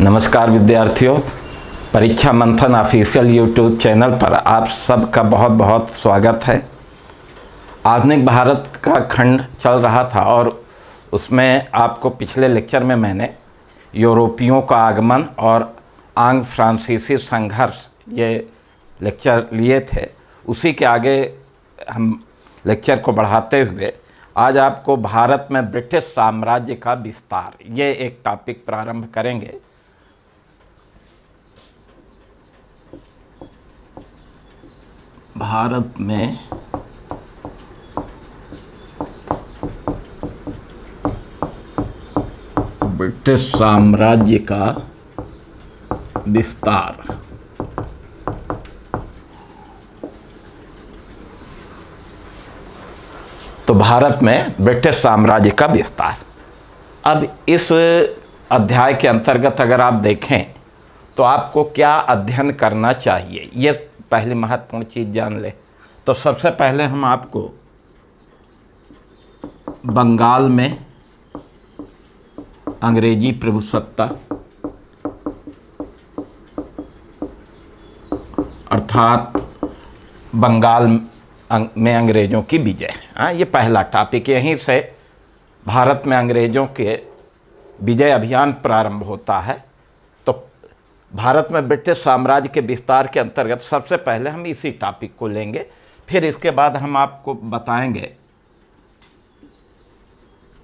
नमस्कार विद्यार्थियों, परीक्षा मंथन ऑफिशियल यूट्यूब चैनल पर आप सबका बहुत बहुत स्वागत है। आधुनिक भारत का खंड चल रहा था और उसमें आपको पिछले लेक्चर में मैंने यूरोपियों का आगमन और आंग्ल फ्रांसीसी संघर्ष ये लेक्चर लिए थे। उसी के आगे हम लेक्चर को बढ़ाते हुए आज आपको भारत में ब्रिटिश साम्राज्य का विस्तार ये एक टॉपिक प्रारंभ करेंगे। भारत में ब्रिटिश साम्राज्य का विस्तार। तो भारत में ब्रिटिश साम्राज्य का विस्तार। अब इस अध्याय के अंतर्गत अगर आप देखें तो आपको क्या अध्ययन करना चाहिए, ये पहली महत्वपूर्ण चीज़ जान ले। तो सबसे पहले हम आपको बंगाल में अंग्रेजी प्रभुसत्ता अर्थात बंगाल में अंग्रेज़ों की विजय, ये पहला टॉपिक। यहीं से भारत में अंग्रेज़ों के विजय अभियान प्रारंभ होता है। तो भारत में ब्रिटिश साम्राज्य के विस्तार के अंतर्गत सबसे पहले हम इसी टॉपिक को लेंगे, फिर इसके बाद हम आपको बताएंगे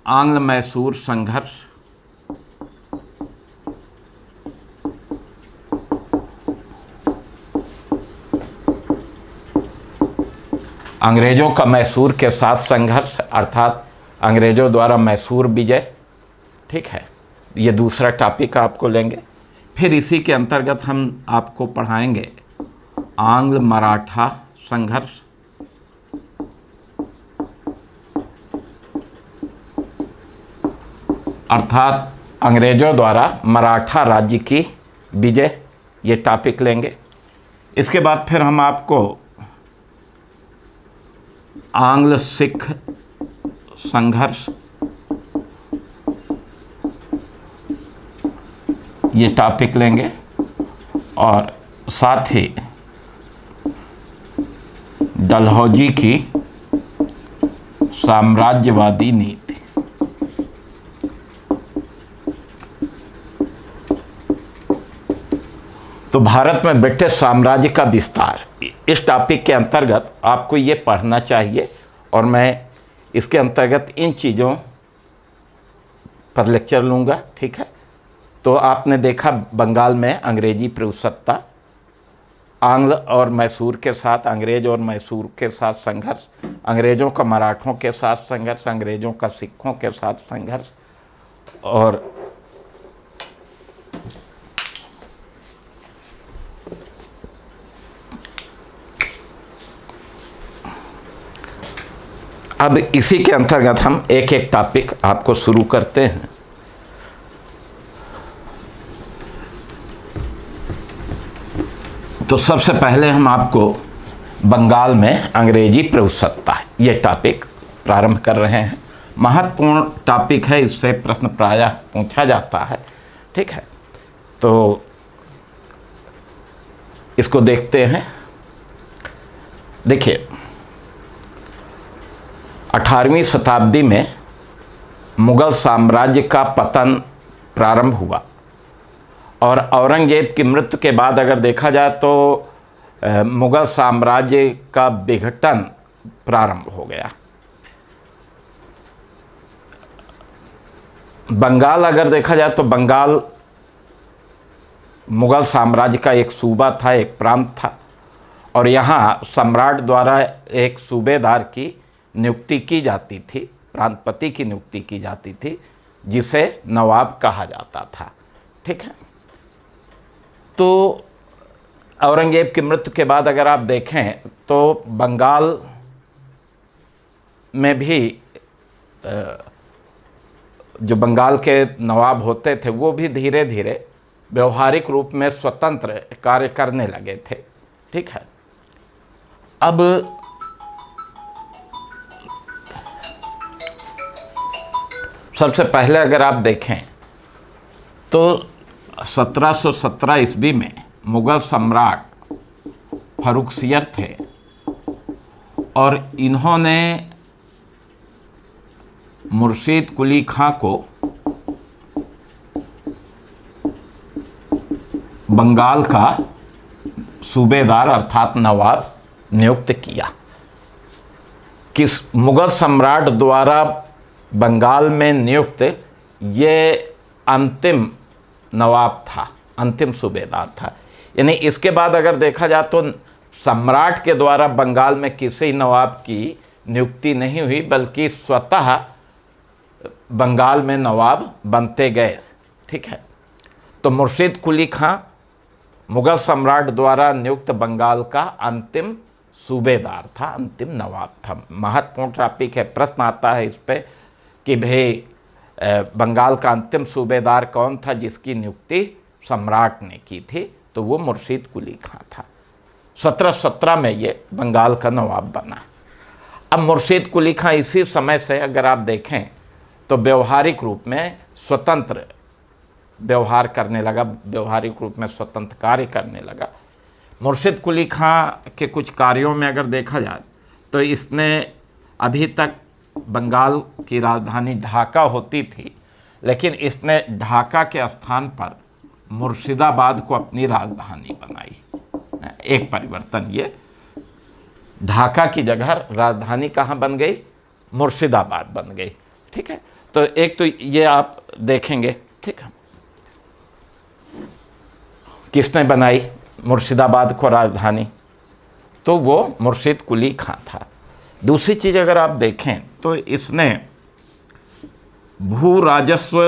आंग्ल मैसूर संघर्ष, अंग्रेज़ों का मैसूर के साथ संघर्ष अर्थात अंग्रेज़ों द्वारा मैसूर विजय, ठीक है, ये दूसरा टॉपिक आपको लेंगे। फिर इसी के अंतर्गत हम आपको पढ़ाएंगे आंग्ल मराठा संघर्ष, अर्थात अंग्रेज़ों द्वारा मराठा राज्य की विजय, ये टॉपिक लेंगे। इसके बाद फिर हम आपको आंग्ल सिख संघर्ष, ये टॉपिक लेंगे और साथ ही डलहौजी की साम्राज्यवादी नीति। तो भारत में ब्रिटिश साम्राज्य का विस्तार, इस टॉपिक के अंतर्गत आपको ये पढ़ना चाहिए और मैं इसके अंतर्गत इन चीज़ों पर लेक्चर लूँगा, ठीक है। तो आपने देखा बंगाल में अंग्रेजी प्रभुसत्ता, आंग्ल और मैसूर के साथ, अंग्रेज और मैसूर के साथ संघर्ष, अंग्रेज़ों का मराठों के साथ संघर्ष, अंग्रेज़ों का सिखों के साथ संघर्ष, और अब इसी के अंतर्गत हम एक एक टॉपिक आपको शुरू करते हैं। तो सबसे पहले हम आपको बंगाल में अंग्रेजी प्रभुसत्ता ये टॉपिक प्रारंभ कर रहे हैं। महत्वपूर्ण टॉपिक है, इससे प्रश्न प्रायः पूछा जाता है, ठीक है। तो इसको देखते हैं। देखिए, 18वीं शताब्दी में मुग़ल साम्राज्य का पतन प्रारंभ हुआ और औरंगजेब की मृत्यु के बाद अगर देखा जाए तो मुग़ल साम्राज्य का विघटन प्रारंभ हो गया। बंगाल अगर देखा जाए तो बंगाल मुग़ल साम्राज्य का एक सूबा था, एक प्रांत था, और यहाँ सम्राट द्वारा एक सूबेदार की नियुक्ति की जाती थी, प्रांतपति की नियुक्ति की जाती थी, जिसे नवाब कहा जाता था, ठीक है। तो औरंगजेब की मृत्यु के बाद अगर आप देखें तो बंगाल में भी जो बंगाल के नवाब होते थे वो भी धीरे धीरे व्यवहारिक रूप में स्वतंत्र कार्य करने लगे थे, ठीक है। अब सबसे पहले अगर आप देखें तो 1717 ईस्वी में मुगल सम्राट फर्रुखसियर थे और इन्होंने मुर्शीद कुली खां को बंगाल का सूबेदार अर्थात नवाब नियुक्त किया। किस मुगल सम्राट द्वारा बंगाल में नियुक्त ये अंतिम नवाब था, अंतिम सूबेदार था। यानी इसके बाद अगर देखा जाए तो सम्राट के द्वारा बंगाल में किसी नवाब की नियुक्ति नहीं हुई, बल्कि स्वतः बंगाल में नवाब बनते गए। ठीक है, तो मुर्शीद कुली खां मुगल सम्राट द्वारा नियुक्त बंगाल का अंतिम सूबेदार था, अंतिम नवाब था। महत्वपूर्ण टॉपिक है, प्रश्न आता है इस पे कि भाई बंगाल का अंतिम सूबेदार कौन था जिसकी नियुक्ति सम्राट ने की थी, तो वो मुर्शीद कुली खां था। 1717 में ये बंगाल का नवाब बना। अब मुर्शीद कुली खां इसी समय से अगर आप देखें तो व्यवहारिक रूप में स्वतंत्र व्यवहार करने लगा, व्यवहारिक रूप में स्वतंत्र कार्य करने लगा। मुर्शीद कुली खां के कुछ कार्यों में अगर देखा जाए तो इसने अभी तक बंगाल की राजधानी ढाका होती थी, लेकिन इसने ढाका के स्थान पर मुर्शिदाबाद को अपनी राजधानी बनाई। एक परिवर्तन, ये ढाका की जगह राजधानी कहाँ बन गई? मुर्शिदाबाद बन गई। ठीक है, तो एक तो ये आप देखेंगे। ठीक है, किसने बनाई मुर्शिदाबाद को राजधानी? तो वो मुर्शीद कुली खां था। दूसरी चीज़ अगर आप देखें तो इसने भू राजस्व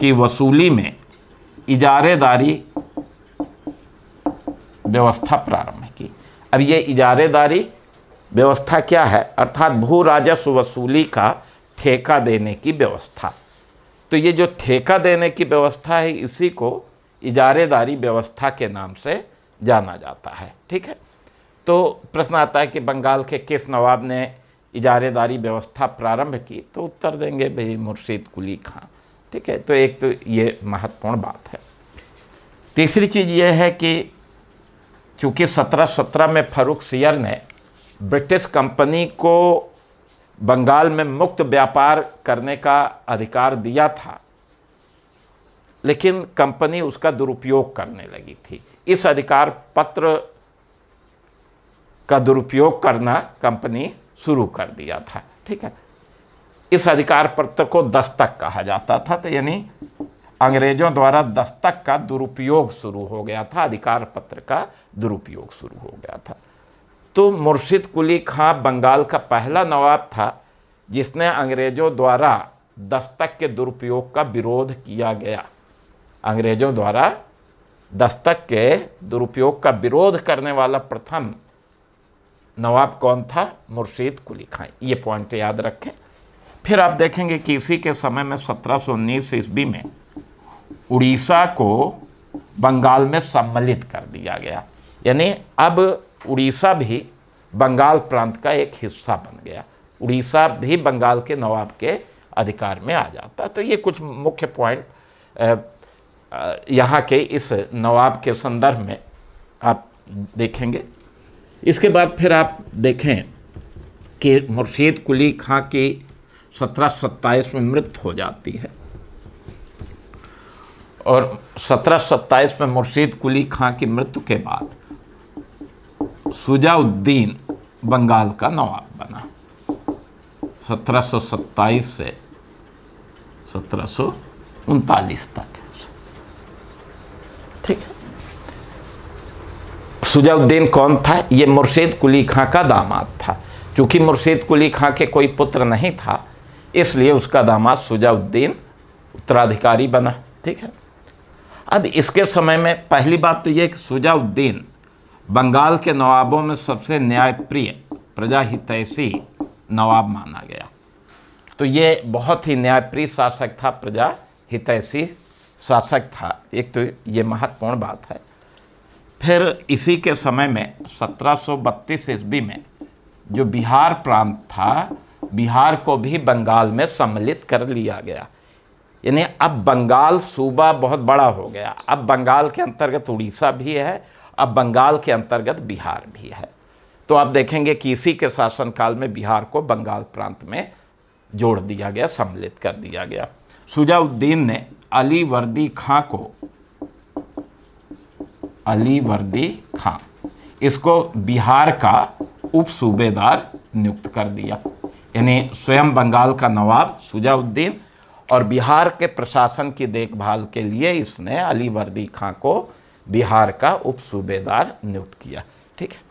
की वसूली में इजारेदारी व्यवस्था प्रारंभ की। अब ये इजारेदारी व्यवस्था क्या है? अर्थात भू राजस्व वसूली का ठेका देने की व्यवस्था। तो ये जो ठेका देने की व्यवस्था है, इसी को इजारेदारी व्यवस्था के नाम से जाना जाता है। ठीक है, तो प्रश्न आता है कि बंगाल के किस नवाब ने इजारेदारी व्यवस्था प्रारंभ की? तो उत्तर देंगे भाई मुर्शीद कुली खां। ठीक है, तो एक तो ये महत्वपूर्ण बात है। तीसरी चीज़ ये है कि चूँकि 1717 में फर्रुखसियर ने ब्रिटिश कंपनी को बंगाल में मुक्त व्यापार करने का अधिकार दिया था, लेकिन कंपनी उसका दुरुपयोग करने लगी थी। इस अधिकार पत्र का दुरुपयोग करना कंपनी शुरू कर दिया था। ठीक है, इस अधिकार पत्र को दस्तक कहा जाता था। तो यानी अंग्रेजों द्वारा दस्तक का दुरुपयोग शुरू हो गया था, अधिकार पत्र का दुरुपयोग शुरू हो गया था। तो मुर्शीद कुली खां बंगाल का पहला नवाब था जिसने अंग्रेजों द्वारा दस्तक के दुरुपयोग का विरोध किया गया। अंग्रेजों द्वारा दस्तक के दुरुपयोग का विरोध करने वाला प्रथम नवाब कौन था? मुर्शीद कुली खां। ये पॉइंट याद रखें। फिर आप देखेंगे कि इसी के समय में 1719 ईस्वी में उड़ीसा को बंगाल में सम्मिलित कर दिया गया। यानी अब उड़ीसा भी बंगाल प्रांत का एक हिस्सा बन गया। उड़ीसा भी बंगाल के नवाब के अधिकार में आ जाता। तो ये कुछ मुख्य पॉइंट यहाँ के इस नवाब के संदर्भ में आप देखेंगे। इसके बाद फिर आप देखें कि मुर्शीद कुली खां की 1727 में मृत्यु हो जाती है और 1727 में मुर्शीद कुली खां की मृत्यु के बाद शुजाउद्दीन बंगाल का नवाब बना। 1727 से 1739 तक। ठीक है, शुजाउद्दीन कौन था? ये मुर्शीद कुली खां का दामाद था। चूँकि मुर्शीद कुली खां के कोई पुत्र नहीं था, इसलिए उसका दामाद शुजाउद्दीन उत्तराधिकारी बना। ठीक है, अब इसके समय में पहली बात तो ये कि शुजाउद्दीन बंगाल के नवाबों में सबसे न्यायप्रिय, प्रजाहितैषी नवाब माना गया। तो ये बहुत ही न्यायप्रिय शासक था, प्रजाहितैषी शासक था। एक तो ये महत्वपूर्ण बात है। फिर इसी के समय में 1732 ईस्वी में जो बिहार प्रांत था, बिहार को भी बंगाल में सम्मिलित कर लिया गया। यानी अब बंगाल सूबा बहुत बड़ा हो गया। अब बंगाल के अंतर्गत उड़ीसा भी है, अब बंगाल के अंतर्गत बिहार भी है। तो आप देखेंगे कि इसी के शासनकाल में बिहार को बंगाल प्रांत में जोड़ दिया गया, सम्मिलित कर दिया गया। शुजाउद्दीन ने अलीवर्दी खां को, अलीवर्दी खां, इसको बिहार का उप सूबेदार नियुक्त कर दिया। यानी स्वयं बंगाल का नवाब शुजाउद्दीन और बिहार के प्रशासन की देखभाल के लिए इसने अलीवर्दी खां को बिहार का उप सूबेदार नियुक्त किया। ठीक है।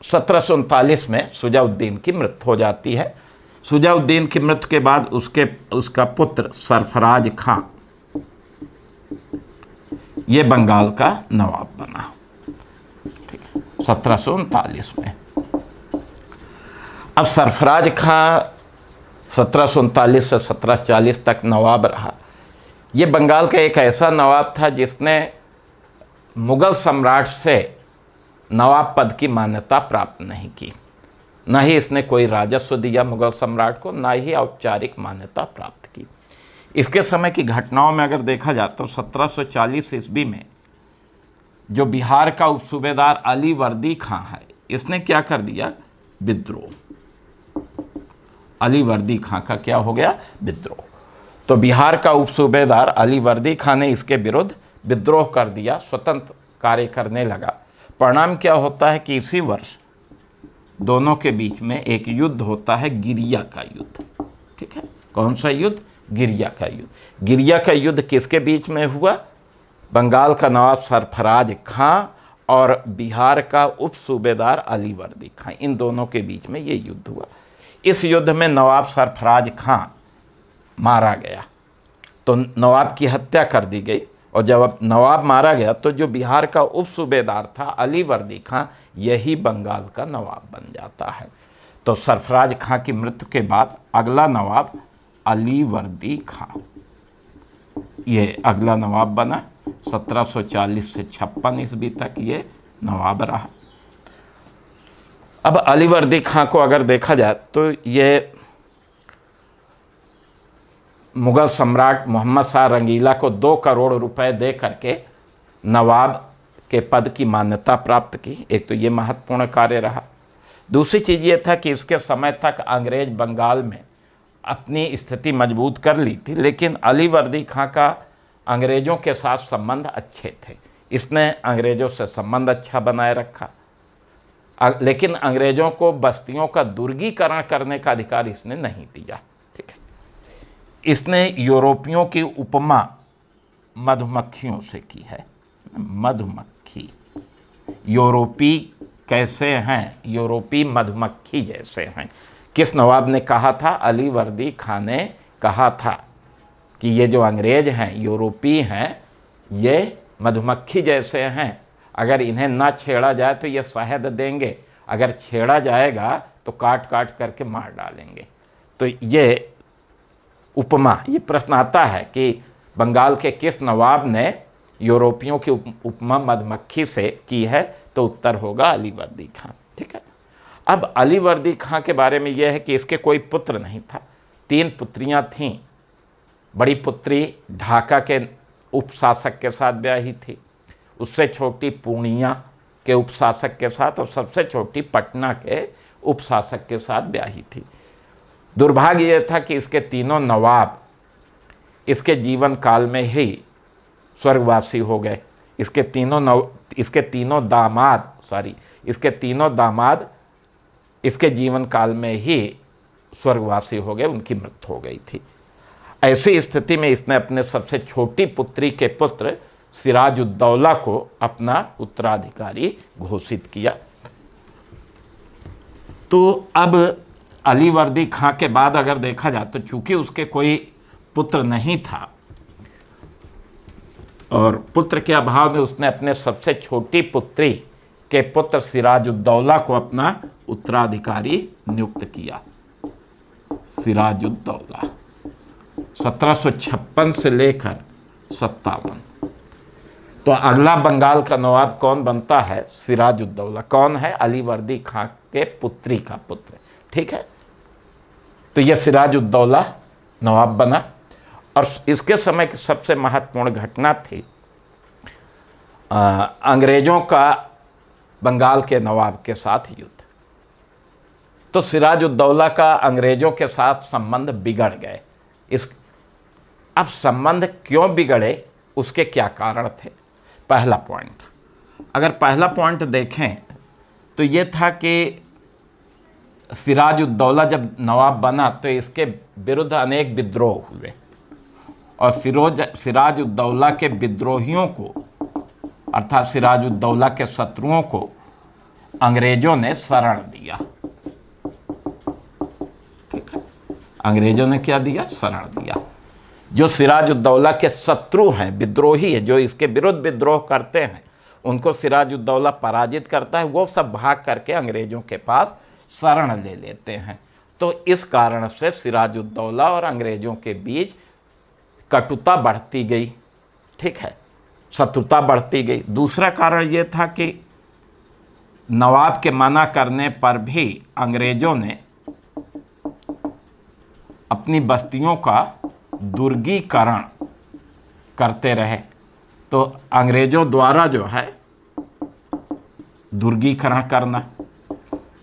1739 में शुजाउद्दीन की मृत्यु हो जाती है। शुजाउद्दीन की मृत्यु के बाद उसका पुत्र सरफराज खां ये बंगाल का नवाब बना। ठीक है, 1739 में। अब सरफराज खां 1739 से 1740 तक नवाब रहा। ये बंगाल का एक ऐसा नवाब था जिसने मुगल सम्राट से नवाब पद की मान्यता प्राप्त नहीं की, न ही इसने कोई राजस्व दिया मुगल सम्राट को, न ही औपचारिक मान्यता प्राप्त की। इसके समय की घटनाओं में अगर देखा जाए तो 1740 ईस्वी में जो बिहार का उपसूबेदार अलीवर्दी खां है, इसने क्या कर दिया? विद्रोह। अलीवर्दी खां का क्या हो गया? विद्रोह। तो बिहार का उपसूबेदार अलीवर्दी खां ने इसके विरुद्ध विद्रोह कर दिया, स्वतंत्र कार्य करने लगा। परिणाम क्या होता है कि इसी वर्ष दोनों के बीच में एक युद्ध होता है, गिरिया का युद्ध। ठीक है, कौन सा युद्ध? गिरिया का युद्ध। गिरिया का युद्ध किसके बीच में हुआ? बंगाल का नवाब सरफराज खां और बिहार का उप सूबेदार अलीवर्दी खां, इन दोनों के बीच में ये युद्ध हुआ। इस युद्ध में नवाब सरफराज खां मारा गया, तो नवाब की हत्या कर दी गई। और जब नवाब मारा गया तो जो बिहार का उप सूबेदार था अलीवर्दी खां, यही बंगाल का नवाब बन जाता है। तो सरफराज खां की मृत्यु के बाद अगला नवाब अलीवर्दी खां, ये अगला नवाब बना। 1740 से 56 ईस्वी तक ये नवाब रहा। अब अलीवर्दी खां को अगर देखा जाए तो ये मुगल सम्राट मोहम्मद शाह रंगीला को 2 करोड़ रुपए दे करके नवाब के पद की मान्यता प्राप्त की। एक तो ये महत्वपूर्ण कार्य रहा। दूसरी चीज़ ये था कि इसके समय तक अंग्रेज बंगाल में अपनी स्थिति मजबूत कर ली थी, लेकिन अलीवर्दी खां का अंग्रेज़ों के साथ संबंध अच्छे थे। इसने अंग्रेज़ों से संबंध अच्छा बनाए रखा, लेकिन अंग्रेज़ों को बस्तियों का दुर्गीकरण करने का अधिकार इसने नहीं दिया। ठीक है, इसने यूरोपियों की उपमा मधुमक्खियों से की है। मधुमक्खी, यूरोपी कैसे हैं? यूरोपी मधुमक्खी जैसे हैं। किस नवाब ने कहा था? अलीवर्दी खां ने कहा था कि ये जो अंग्रेज हैं, यूरोपी हैं, ये मधुमक्खी जैसे हैं। अगर इन्हें ना छेड़ा जाए तो ये शहद देंगे, अगर छेड़ा जाएगा तो काट काट करके मार डालेंगे। तो ये उपमा, ये प्रश्न आता है कि बंगाल के किस नवाब ने यूरोपियों की उपमा मधुमक्खी से की है? तो उत्तर होगा अलीवर्दी खां। ठीक है। अब अलीवर्दी खां के बारे में यह है कि इसके कोई पुत्र नहीं था। 3 पुत्रियां थीं। बड़ी पुत्री ढाका के उपशासक के साथ ब्याही थी, उससे छोटी पूर्णिया के उपशासक के साथ, और सबसे छोटी पटना के उपशासक के साथ ब्याही थी। दुर्भाग्य यह था कि इसके तीनों नवाब इसके जीवन काल में ही स्वर्गवासी हो गए। इसके तीनों दामाद इसके जीवन काल में ही स्वर्गवासी हो गए, उनकी मृत्यु हो गई थी। ऐसी स्थिति में इसने अपने सबसे छोटी पुत्री के पुत्र सिराजुद्दौला को अपना उत्तराधिकारी घोषित किया। तो अब अलीवर्दी खां के बाद अगर देखा जाए तो चूंकि उसके कोई पुत्र नहीं था और पुत्र के अभाव में उसने अपने सबसे छोटी पुत्री के पुत्र सिराजुद्दौला को अपना उत्तराधिकारी नियुक्त किया। सिराजुद्दौला 1756 से लेकर 57। तो अगला बंगाल का नवाब कौन बनता है? सिराजुद्दौला। कौन है? अलीवर्दी खां के पुत्री का पुत्र। ठीक है, तो यह सिराजुद्दौला नवाब बना। और इसके समय की सबसे महत्वपूर्ण घटना थी अंग्रेज़ों का बंगाल के नवाब के साथ युद्ध। तो सिराजुद्दौला का अंग्रेज़ों के साथ संबंध बिगड़ गए। अब संबंध क्यों बिगड़े, उसके क्या कारण थे? पहला पॉइंट, अगर पहला पॉइंट देखें तो ये था कि सिराजुद्दौला जब नवाब बना तो इसके विरुद्ध अनेक विद्रोह हुए और सिराजुद्दौला के विद्रोहियों को अर्थात सिराजुद्दौला के शत्रुओं को अंग्रेज़ों ने शरण दिया। ठीक है, अंग्रेज़ों ने क्या दिया? शरण दिया। जो सिराजुद्दौला के शत्रु हैं, विद्रोही है, जो इसके विरुद्ध विद्रोह करते हैं, उनको सिराजुद्दौला पराजित करता है, वो सब भाग करके अंग्रेज़ों के पास शरण ले लेते हैं। तो इस कारण से सिराजुद्दौला और अंग्रेज़ों के बीच कटुता बढ़ती गई। ठीक है, शत्रुता बढ़ती गई। दूसरा कारण ये था कि नवाब के मना करने पर भी अंग्रेज़ों ने अपनी बस्तियों का दुर्गीकरण करते रहे। तो अंग्रेज़ों द्वारा जो है दुर्गीकरण करना,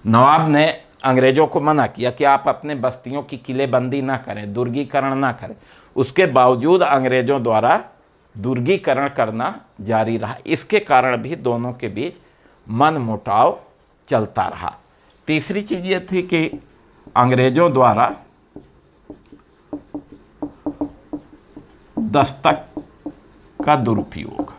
नवाब ने अंग्रेज़ों को मना किया कि आप अपने बस्तियों की किलेबंदी ना करें, दुर्गीकरण ना करें। उसके बावजूद अंग्रेज़ों द्वारा दुर्गीकरण करना जारी रहा। इसके कारण भी दोनों के बीच मनमुटाव चलता रहा। तीसरी चीज़ ये थी कि अंग्रेज़ों द्वारा दस्तक का दुरुपयोग।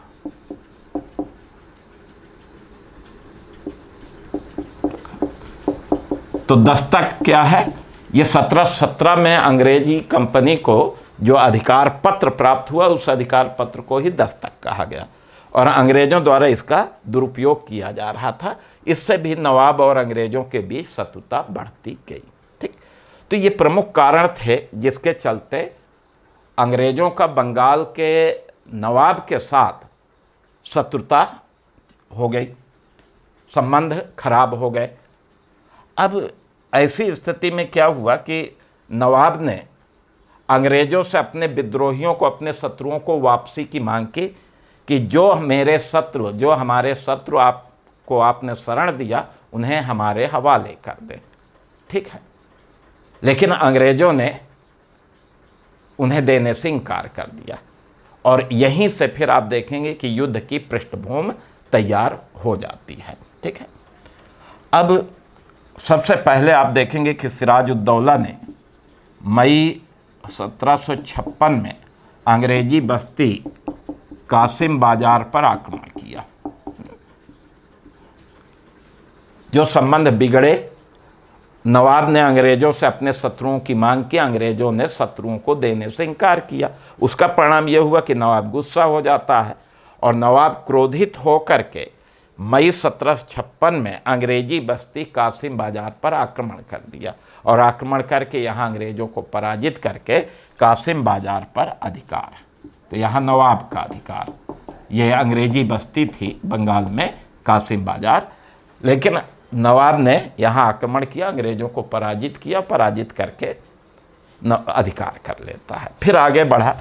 तो दस्तक क्या है? ये 1717 में अंग्रेजी कंपनी को जो अधिकार पत्र प्राप्त हुआ, उस अधिकार पत्र को ही दस्तक कहा गया और अंग्रेज़ों द्वारा इसका दुरुपयोग किया जा रहा था। इससे भी नवाब और अंग्रेज़ों के बीच शत्रुता बढ़ती गई। ठीक, तो ये प्रमुख कारण थे जिसके चलते अंग्रेज़ों का बंगाल के नवाब के साथ शत्रुता हो गई, संबंध खराब हो गए। अब ऐसी स्थिति में क्या हुआ कि नवाब ने अंग्रेज़ों से अपने विद्रोहियों को, अपने शत्रुओं को वापसी की मांग की कि जो हमारे शत्रु आपको आपने शरण दिया, उन्हें हमारे हवाले कर दें। ठीक है, लेकिन अंग्रेज़ों ने उन्हें देने से इनकार कर दिया और यहीं से फिर आप देखेंगे कि युद्ध की पृष्ठभूमि तैयार हो जाती है। ठीक है, अब सबसे पहले आप देखेंगे कि सिराजुद्दौला ने मई 1756 में अंग्रेजी बस्ती कासिम बाजार पर आक्रमण किया। जो संबंध बिगड़े, नवाब ने अंग्रेज़ों से अपने शत्रुओं की मांग की, अंग्रेज़ों ने शत्रुओं को देने से इनकार किया। उसका परिणाम यह हुआ कि नवाब गुस्सा हो जाता है और नवाब क्रोधित होकर के मई 1756 में अंग्रेजी बस्ती कासिम बाजार पर आक्रमण कर दिया और आक्रमण करके यहाँ अंग्रेज़ों को पराजित करके कासिम बाजार पर अधिकार, तो यहाँ नवाब का अधिकार, ये अंग्रेजी बस्ती थी बंगाल में कासिम बाजार। लेकिन नवाब ने यहाँ आक्रमण किया, अंग्रेज़ों को पराजित किया, पराजित करके अधिकार कर लेता है। फिर आगे बढ़ा।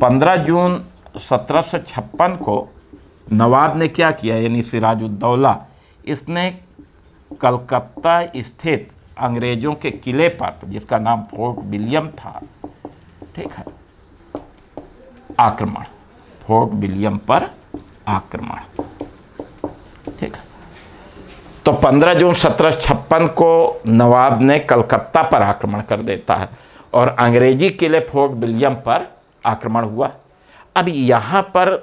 15 जून 1756 को नवाब ने क्या किया, यानी सिराजुद्दौला, इसने कलकत्ता स्थित अंग्रेज़ों के किले पर, जिसका नाम फोर्ट विलियम था, ठीक है, आक्रमण, फोर्ट विलियम पर आक्रमण। ठीक है, तो 15 जून 1756 को नवाब ने कलकत्ता पर आक्रमण कर देता है और अंग्रेजी किले फोर्ट विलियम पर आक्रमण हुआ। अब यहाँ पर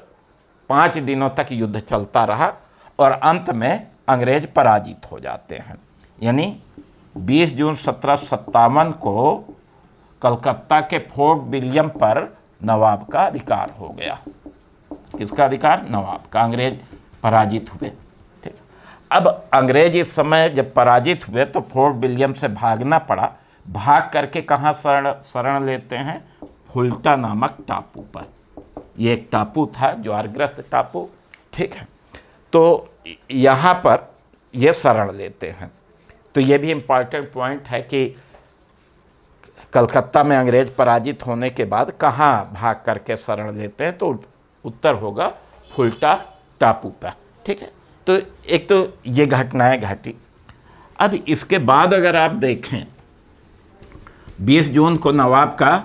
5 दिनों तक युद्ध चलता रहा और अंत में अंग्रेज पराजित हो जाते हैं। यानी 20 जून 1757 को कलकत्ता के फोर्ट विलियम पर नवाब का अधिकार हो गया। किसका अधिकार? नवाब का। अंग्रेज पराजित हुए। ठीक, अब अंग्रेज इस समय जब पराजित हुए तो फोर्ट विलियम से भागना पड़ा। भाग करके कहाँ शरण लेते हैं? फुल्टा नामक टापू पर। ये एक टापू था, ज्वारग्रस्त टापू। ठीक है, तो यहाँ पर ये शरण लेते हैं। तो ये भी इम्पॉर्टेंट पॉइंट है कि कलकत्ता में अंग्रेज पराजित होने के बाद कहाँ भाग करके शरण लेते हैं, तो उत्तर होगा फुल्टा टापू पर। ठीक है, तो एक तो ये घटनाएं घटी। अब इसके बाद अगर आप देखें 20 जून को नवाब का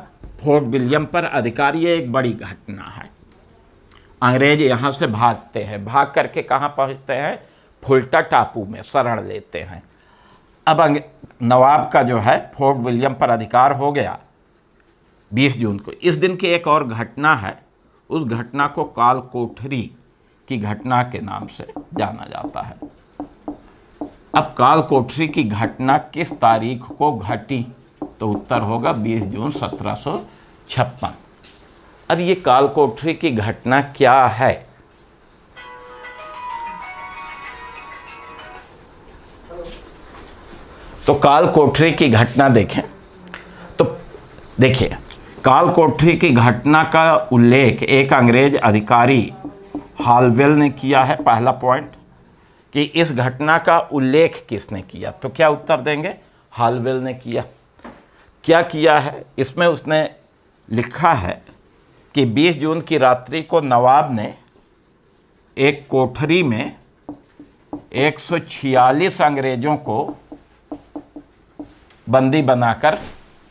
फोर्ट विलियम पर अधिकार, ये एक बड़ी घटना है। अंग्रेज यहाँ से भागते हैं, भाग करके कहाँ पहुँचते हैं, फुल्टा टापू में शरण लेते हैं। अब नवाब का जो है फोर्ट विलियम पर अधिकार हो गया 20 जून को। इस दिन की एक और घटना है, उस घटना को काल कोठरी की घटना के नाम से जाना जाता है। अब काल कोठरी की घटना किस तारीख को घटी, तो उत्तर होगा 20 जून 1756। अब ये काल कोठरी की घटना क्या है, तो काल कोठरी की घटना देखें तो देखिए, काल कोठरी की घटना का उल्लेख एक अंग्रेज अधिकारी हालवेल ने किया है। पहला पॉइंट कि इस घटना का उल्लेख किसने किया, तो क्या उत्तर देंगे, हालवेल ने किया। क्या किया है, इसमें उसने लिखा है कि 20 जून की रात्रि को नवाब ने एक कोठरी में 146 अंग्रेजों को बंदी बनाकर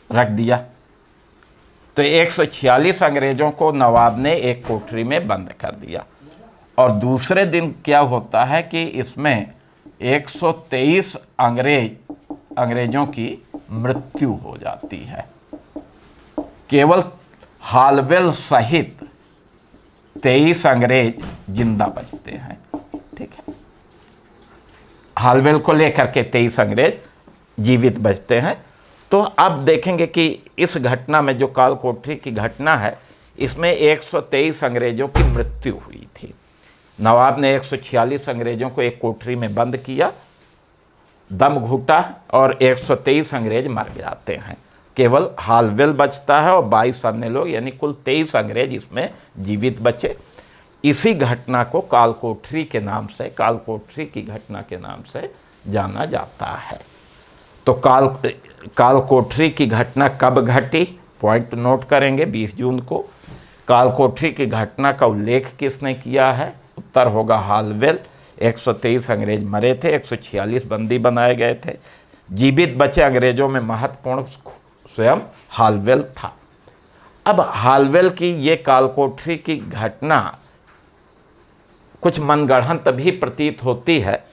रख दिया। तो 146 अंग्रेजों को नवाब ने एक कोठरी में बंद कर दिया। और दूसरे दिन क्या होता है कि इसमें 123 अंग्रेजों की मृत्यु हो जाती है। केवल हालवेल सहित 23 अंग्रेज जिंदा बचते हैं। ठीक है, हालवेल को लेकर के 23 अंग्रेज जीवित बचते हैं। तो अब देखेंगे कि इस घटना में जो काल कोठरी की घटना है, इसमें 123 अंग्रेजों की मृत्यु हुई थी। नवाब ने 146 अंग्रेजों को एक कोठरी में बंद किया, दम घुटा और 123 अंग्रेज मर जाते हैं। केवल हालवेल बचता है और 22 अन्य लोग, यानी कुल 23 अंग्रेज इसमें जीवित बचे। इसी घटना को काल कोठरी के नाम से, काल कोठरी की घटना के नाम से जाना जाता है। तो काल कोठरी की घटना कब घटी, पॉइंट नोट करेंगे, 20 जून को। काल कोठरी की घटना का उल्लेख किसने किया है, उत्तर होगा हालवेल। 123 अंग्रेज मरे थे, 146 बंदी बनाए गए थे। जीवित बचे अंग्रेजों में महत्वपूर्ण स्वयं हालवेल था। अब हालवेल की ये काल कोठरी की घटना कुछ मनगढ़ंत भी प्रतीत होती है,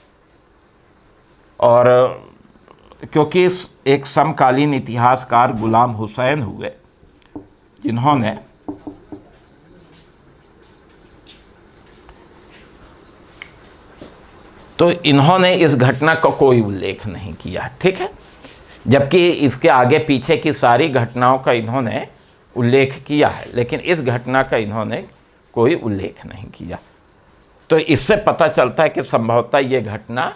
और क्योंकि एक समकालीन इतिहासकार गुलाम हुसैन हुए, जिन्होंने तो इन्होंने इस घटना का कोई उल्लेख नहीं किया। ठीक है, जबकि इसके आगे पीछे की सारी घटनाओं का इन्होंने उल्लेख किया है, लेकिन इस घटना का इन्होंने कोई उल्लेख नहीं किया। तो इससे पता चलता है कि संभवतः ये घटना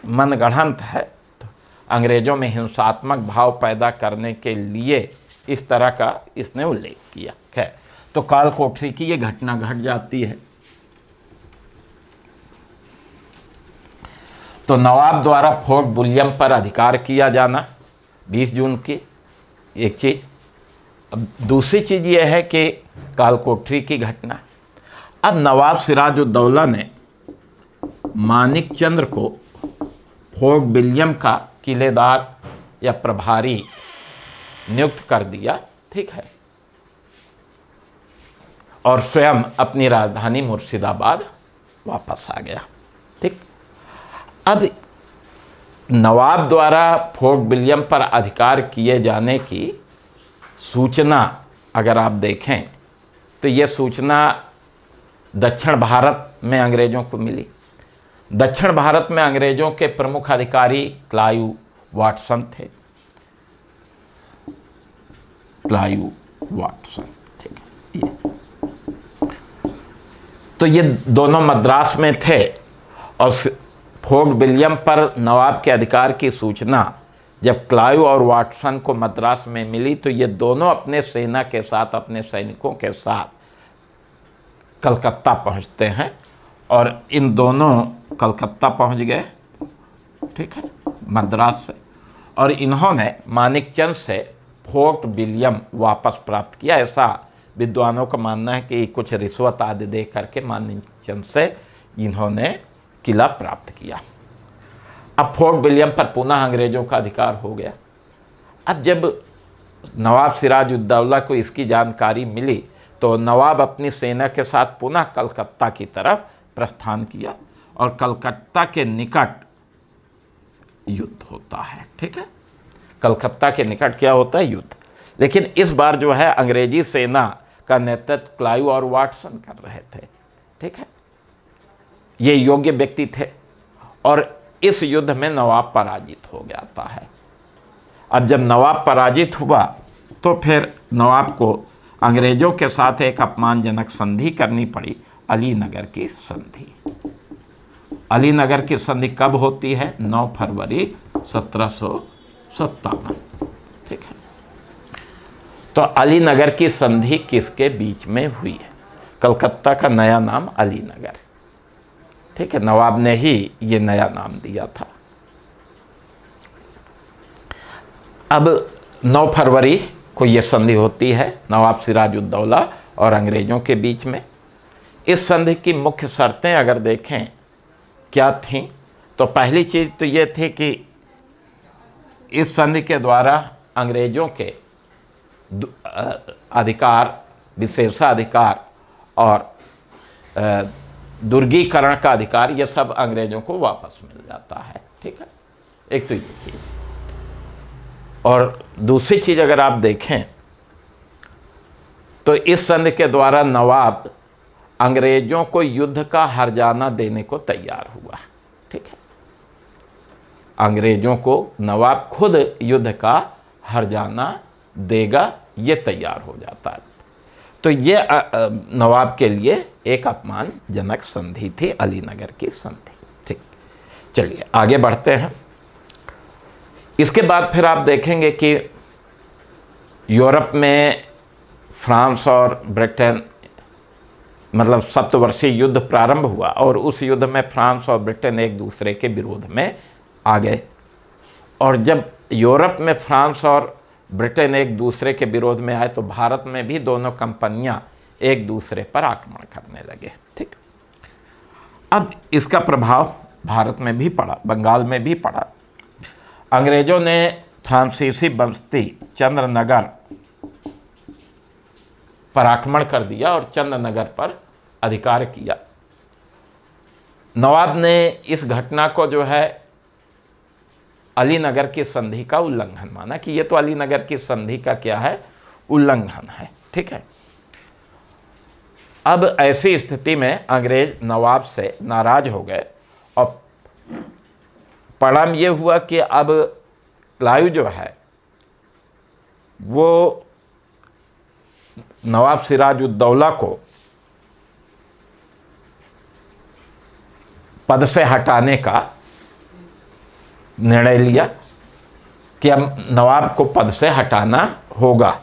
मनगढ़ंत है, तो अंग्रेजों में हिंसात्मक भाव पैदा करने के लिए इस तरह का इसने उल्लेख किया। खैर, तो काल कोठरी की ये घटना घट जाती है। तो नवाब द्वारा फोर्ट विलियम पर अधिकार किया जाना 20 जून की एक चीज़। अब दूसरी चीज़ यह है कि काल कोठरी की घटना, अब नवाब सिराजुद्दौला ने मानिक चंद्र को फोर्ट विलियम का किलेदार या प्रभारी नियुक्त कर दिया। ठीक है, और स्वयं अपनी राजधानी मुर्शिदाबाद वापस आ गया। ठीक, अब नवाब द्वारा फोर्ट विलियम पर अधिकार किए जाने की सूचना अगर आप देखें तो ये सूचना दक्षिण भारत में अंग्रेज़ों को मिली। दक्षिण भारत में अंग्रेज़ों के प्रमुख अधिकारी क्लाइव वाटसन थे। क्लाइव वाटसन, ठीक है, ये तो ये दोनों मद्रास में थे, और फोर्ट विलियम पर नवाब के अधिकार की सूचना जब क्लाइव और वाटसन को मद्रास में मिली तो ये दोनों अपने सेना के साथ, अपने सैनिकों के साथ कलकत्ता पहुंचते हैं, और इन दोनों कलकत्ता पहुंच गए। ठीक है, मद्रास से, और इन्होंने मानिकचंद से फोर्ट विलियम वापस प्राप्त किया। ऐसा विद्वानों का मानना है कि कुछ रिश्वत आदि दे करके मानिकचंद से इन्होंने किला प्राप्त किया। अब फोर्ट विलियम पर पुनः अंग्रेजों का अधिकार हो गया। अब जब नवाब सिराजुद्दौला को इसकी जानकारी मिली तो नवाब अपनी सेना के साथ पुनः कलकत्ता की तरफ प्रस्थान किया और कलकत्ता के निकट युद्ध होता है। ठीक है, कलकत्ता के निकट क्या होता है? युद्ध। लेकिन इस बार जो है अंग्रेजी सेना का नेतृत्व क्लाइव और वाटसन कर रहे थे। ठीक है, ये योग्य व्यक्ति थे और इस युद्ध में नवाब पराजित हो जाता है। अब जब नवाब पराजित हुआ तो फिर नवाब को अंग्रेजों के साथ एक अपमानजनक संधि करनी पड़ी, अलीनगर की संधि। अलीनगर की संधि कब होती है? 9 फरवरी 1757। ठीक है, तो अलीनगर की संधि किसके बीच में हुई है? कलकत्ता का नया नाम अलीनगर। ठीक है, नवाब ने ही ये नया नाम दिया था। अब 9 फरवरी को ये संधि होती है नवाब सिराजुद्दौला और अंग्रेजों के बीच में। इस संधि की मुख्य शर्तें अगर देखें क्या थीं, तो पहली चीज़ तो ये थी कि इस संधि के द्वारा अंग्रेजों के अधिकार, विशेषाधिकार और दुर्गीकरण का अधिकार, ये सब अंग्रेजों को वापस मिल जाता है। ठीक है, एक तो ये चीज़। और दूसरी चीज़ अगर आप देखें तो इस संधि के द्वारा नवाब अंग्रेजों को युद्ध का हर्जाना देने को तैयार हुआ। ठीक है, अंग्रेजों को नवाब खुद युद्ध का हर्जाना देगा, ये तैयार हो जाता है। तो ये नवाब के लिए एक अपमानजनक संधि थी, अलीनगर की संधि। ठीक, चलिए आगे बढ़ते हैं। इसके बाद फिर आप देखेंगे कि यूरोप में फ्रांस और ब्रिटेन, मतलब सप्तवर्षीय युद्ध प्रारंभ हुआ और उस युद्ध में फ्रांस और ब्रिटेन एक दूसरे के विरोध में आ गए। और जब यूरोप में फ्रांस और ब्रिटेन एक दूसरे के विरोध में आए तो भारत में भी दोनों कंपनियां एक दूसरे पर आक्रमण करने लगे। ठीक, अब इसका प्रभाव भारत में भी पड़ा, बंगाल में भी पड़ा। अंग्रेजों ने फ्रांसीसी बस्ती चंद्रनगर पर आक्रमण कर दिया और चंद्रनगर पर अधिकार किया। नवाब ने इस घटना को जो है अलीनगर की संधि का उल्लंघन माना कि ये तो अलीनगर की संधि का क्या है? उल्लंघन है। ठीक है, अब ऐसी स्थिति में अंग्रेज नवाब से नाराज हो गए और परिणाम ये हुआ कि अब क्लाइव जो है वो नवाब सिराजुद्दौला को पद से हटाने का निर्णय लिया कि अब नवाब को पद से हटाना होगा।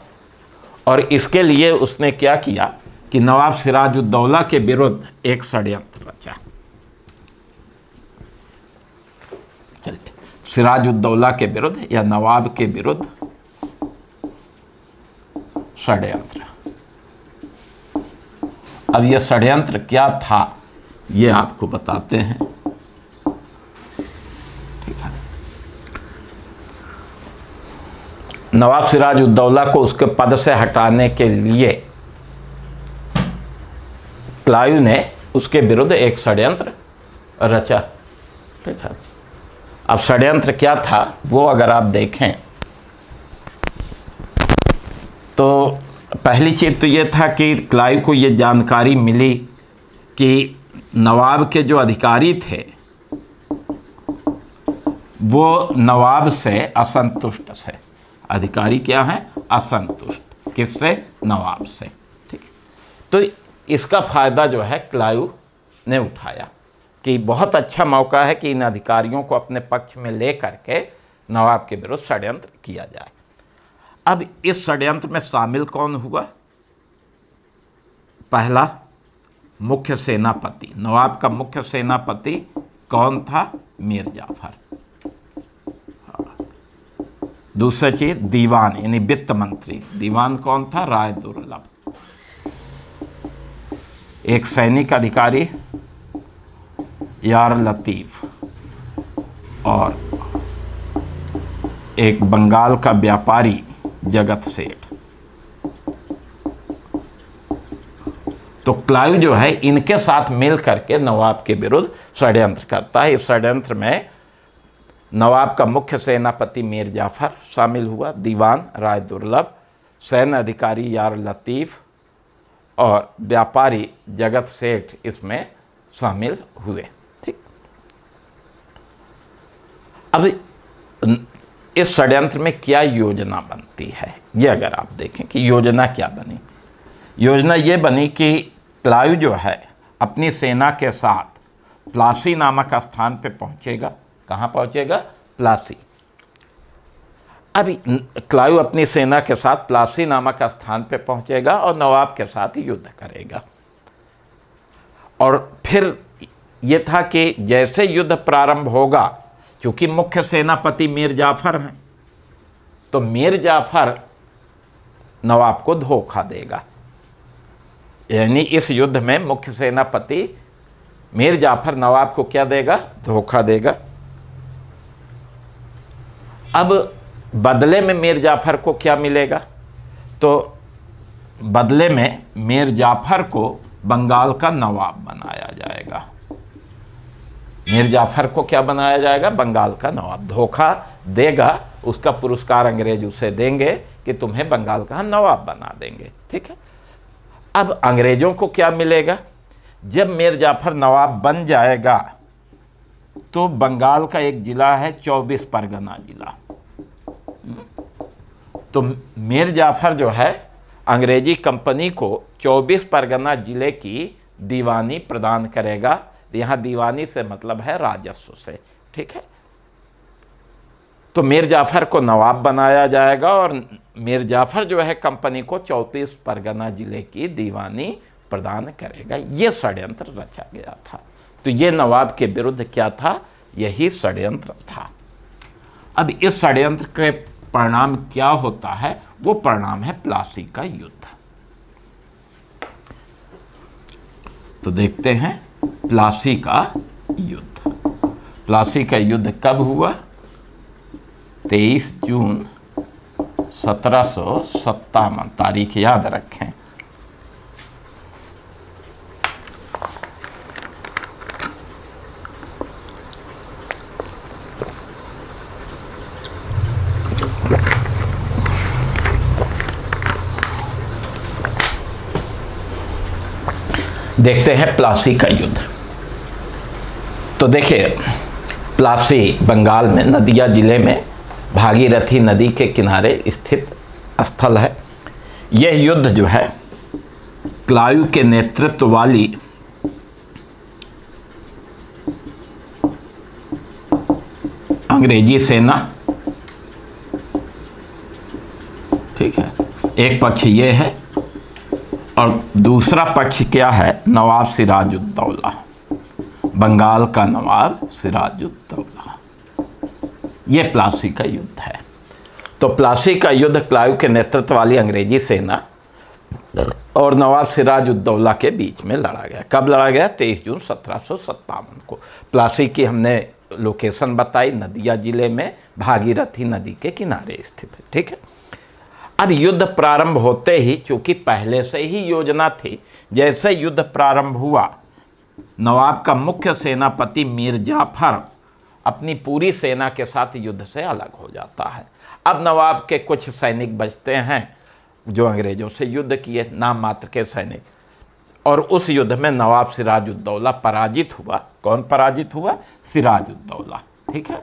और इसके लिए उसने क्या किया कि नवाब सिराजुद्दौला के विरुद्ध एक षड्यंत्र रचा। चलिए, सिराजुद्दौला के विरुद्ध या नवाब के विरुद्ध षड्यंत्र। अब यह षड्यंत्र क्या था ये आपको बताते हैं। ठीक है, नवाब सिराजुद्दौला को उसके पद से हटाने के लिए क्लाइव ने उसके विरुद्ध एक षड्यंत्र रचा। ठीक है, अब षड्यंत्र क्या था वो अगर आप देखें तो पहली चीज़ तो ये था कि क्लाइव को ये जानकारी मिली कि नवाब के जो अधिकारी थे वो नवाब से असंतुष्ट से। अधिकारी क्या है? असंतुष्ट। किससे? नवाब से। ठीक है, तो इसका फ़ायदा जो है क्लाइव ने उठाया कि बहुत अच्छा मौका है कि इन अधिकारियों को अपने पक्ष में ले करके नवाब के विरुद्ध षड्यंत्र किया जाए। अब इस षड्यंत्र में शामिल कौन हुआ? पहला, मुख्य सेनापति। नवाब का मुख्य सेनापति कौन था? मीर जाफर। दूसरी चीज दीवान यानी वित्त मंत्री। दीवान कौन था? राय दुर्लभ। एक सैनिक अधिकारी यार लतीफ और एक बंगाल का व्यापारी जगत सेठ। तो क्लाइव जो है इनके साथ मिल करके नवाब के विरुद्ध षड्यंत्र करता है। इस षड्यंत्र में नवाब का मुख्य सेनापति मीर जाफर शामिल हुआ, दीवान राय दुर्लभ, सैन्य अधिकारी यार लतीफ और व्यापारी जगत सेठ इसमें शामिल हुए। ठीक। अब इस षड्यंत्र में क्या योजना बनती है, ये अगर आप देखें कि योजना क्या बनी। योजना ये बनी कि क्लाइव जो है अपनी सेना के साथ प्लासी नामक स्थान पे पहुंचेगा। कहाँ पहुंचेगा? प्लासी। अभी क्लाइव अपनी सेना के साथ प्लासी नामक स्थान पे पहुंचेगा और नवाब के साथ युद्ध करेगा। और फिर ये था कि जैसे युद्ध प्रारंभ होगा, क्योंकि मुख्य सेनापति मीर जाफर हैं, तो मीर जाफर नवाब को धोखा देगा। यानी इस युद्ध में मुख्य सेनापति मीर जाफर नवाब को क्या देगा? धोखा देगा। अब बदले में मीर जाफर को क्या मिलेगा? तो बदले में मीर जाफर को बंगाल का नवाब बनाया जाएगा। मीर जाफर को क्या बनाया जाएगा? बंगाल का नवाब। धोखा देगा, उसका पुरस्कार अंग्रेज उसे देंगे कि तुम्हें बंगाल का हम नवाब बना देंगे। ठीक है। अब अंग्रेजों को क्या मिलेगा? जब मीर जाफर नवाब बन जाएगा तो बंगाल का एक जिला है 24 परगना जिला। तो मीर जाफर जो है अंग्रेजी कंपनी को 24 परगना जिले की दीवानी प्रदान करेगा। यहाँ दीवानी से मतलब है राजस्व से। ठीक है। तो मीर जाफर को नवाब बनाया जाएगा और मीर जाफर जो है कंपनी को 24 परगना जिले की दीवानी प्रदान करेगा। ये षड्यंत्र रचा गया था। तो ये नवाब के विरुद्ध क्या था? यही षड्यंत्र था। अब इस षड्यंत्र के परिणाम क्या होता है? वो परिणाम है प्लासी का युद्ध। तो देखते हैं प्लासी का युद्ध। प्लासी का युद्ध कब हुआ? 23 जून 1757। तारीख याद रखें। देखते हैं प्लासी का युद्ध। तो देखिए, प्लासी बंगाल में नदिया जिले में भागीरथी नदी के किनारे स्थित स्थल है। यह युद्ध जो है क्लाइव के नेतृत्व वाली अंग्रेजी सेना, ठीक है, एक पक्ष ये है और दूसरा पक्ष क्या है? नवाब सिराजुद्दौला, बंगाल का नवाब सिराजुद्दौला। ये प्लासी का युद्ध है। तो प्लासी का युद्ध क्लाइव के नेतृत्व वाली अंग्रेजी सेना और नवाब सिराजुद्दौला के बीच में लड़ा गया। कब लड़ा गया? 23 जून 1757 को। प्लासी की हमने लोकेशन बताई, नदिया जिले में भागीरथी नदी के किनारे स्थित है। ठीक है। अब युद्ध प्रारंभ होते ही, चूंकि पहले से ही योजना थी, जैसे युद्ध प्रारंभ हुआ नवाब का मुख्य सेनापति मीर जाफर अपनी पूरी सेना के साथ युद्ध से अलग हो जाता है। अब नवाब के कुछ सैनिक बचते हैं जो अंग्रेजों से युद्ध किए, नाम मात्र के सैनिक, और उस युद्ध में नवाब सिराजुद्दौला पराजित हुआ। कौन पराजित हुआ? सिराजुद्दौला। ठीक है।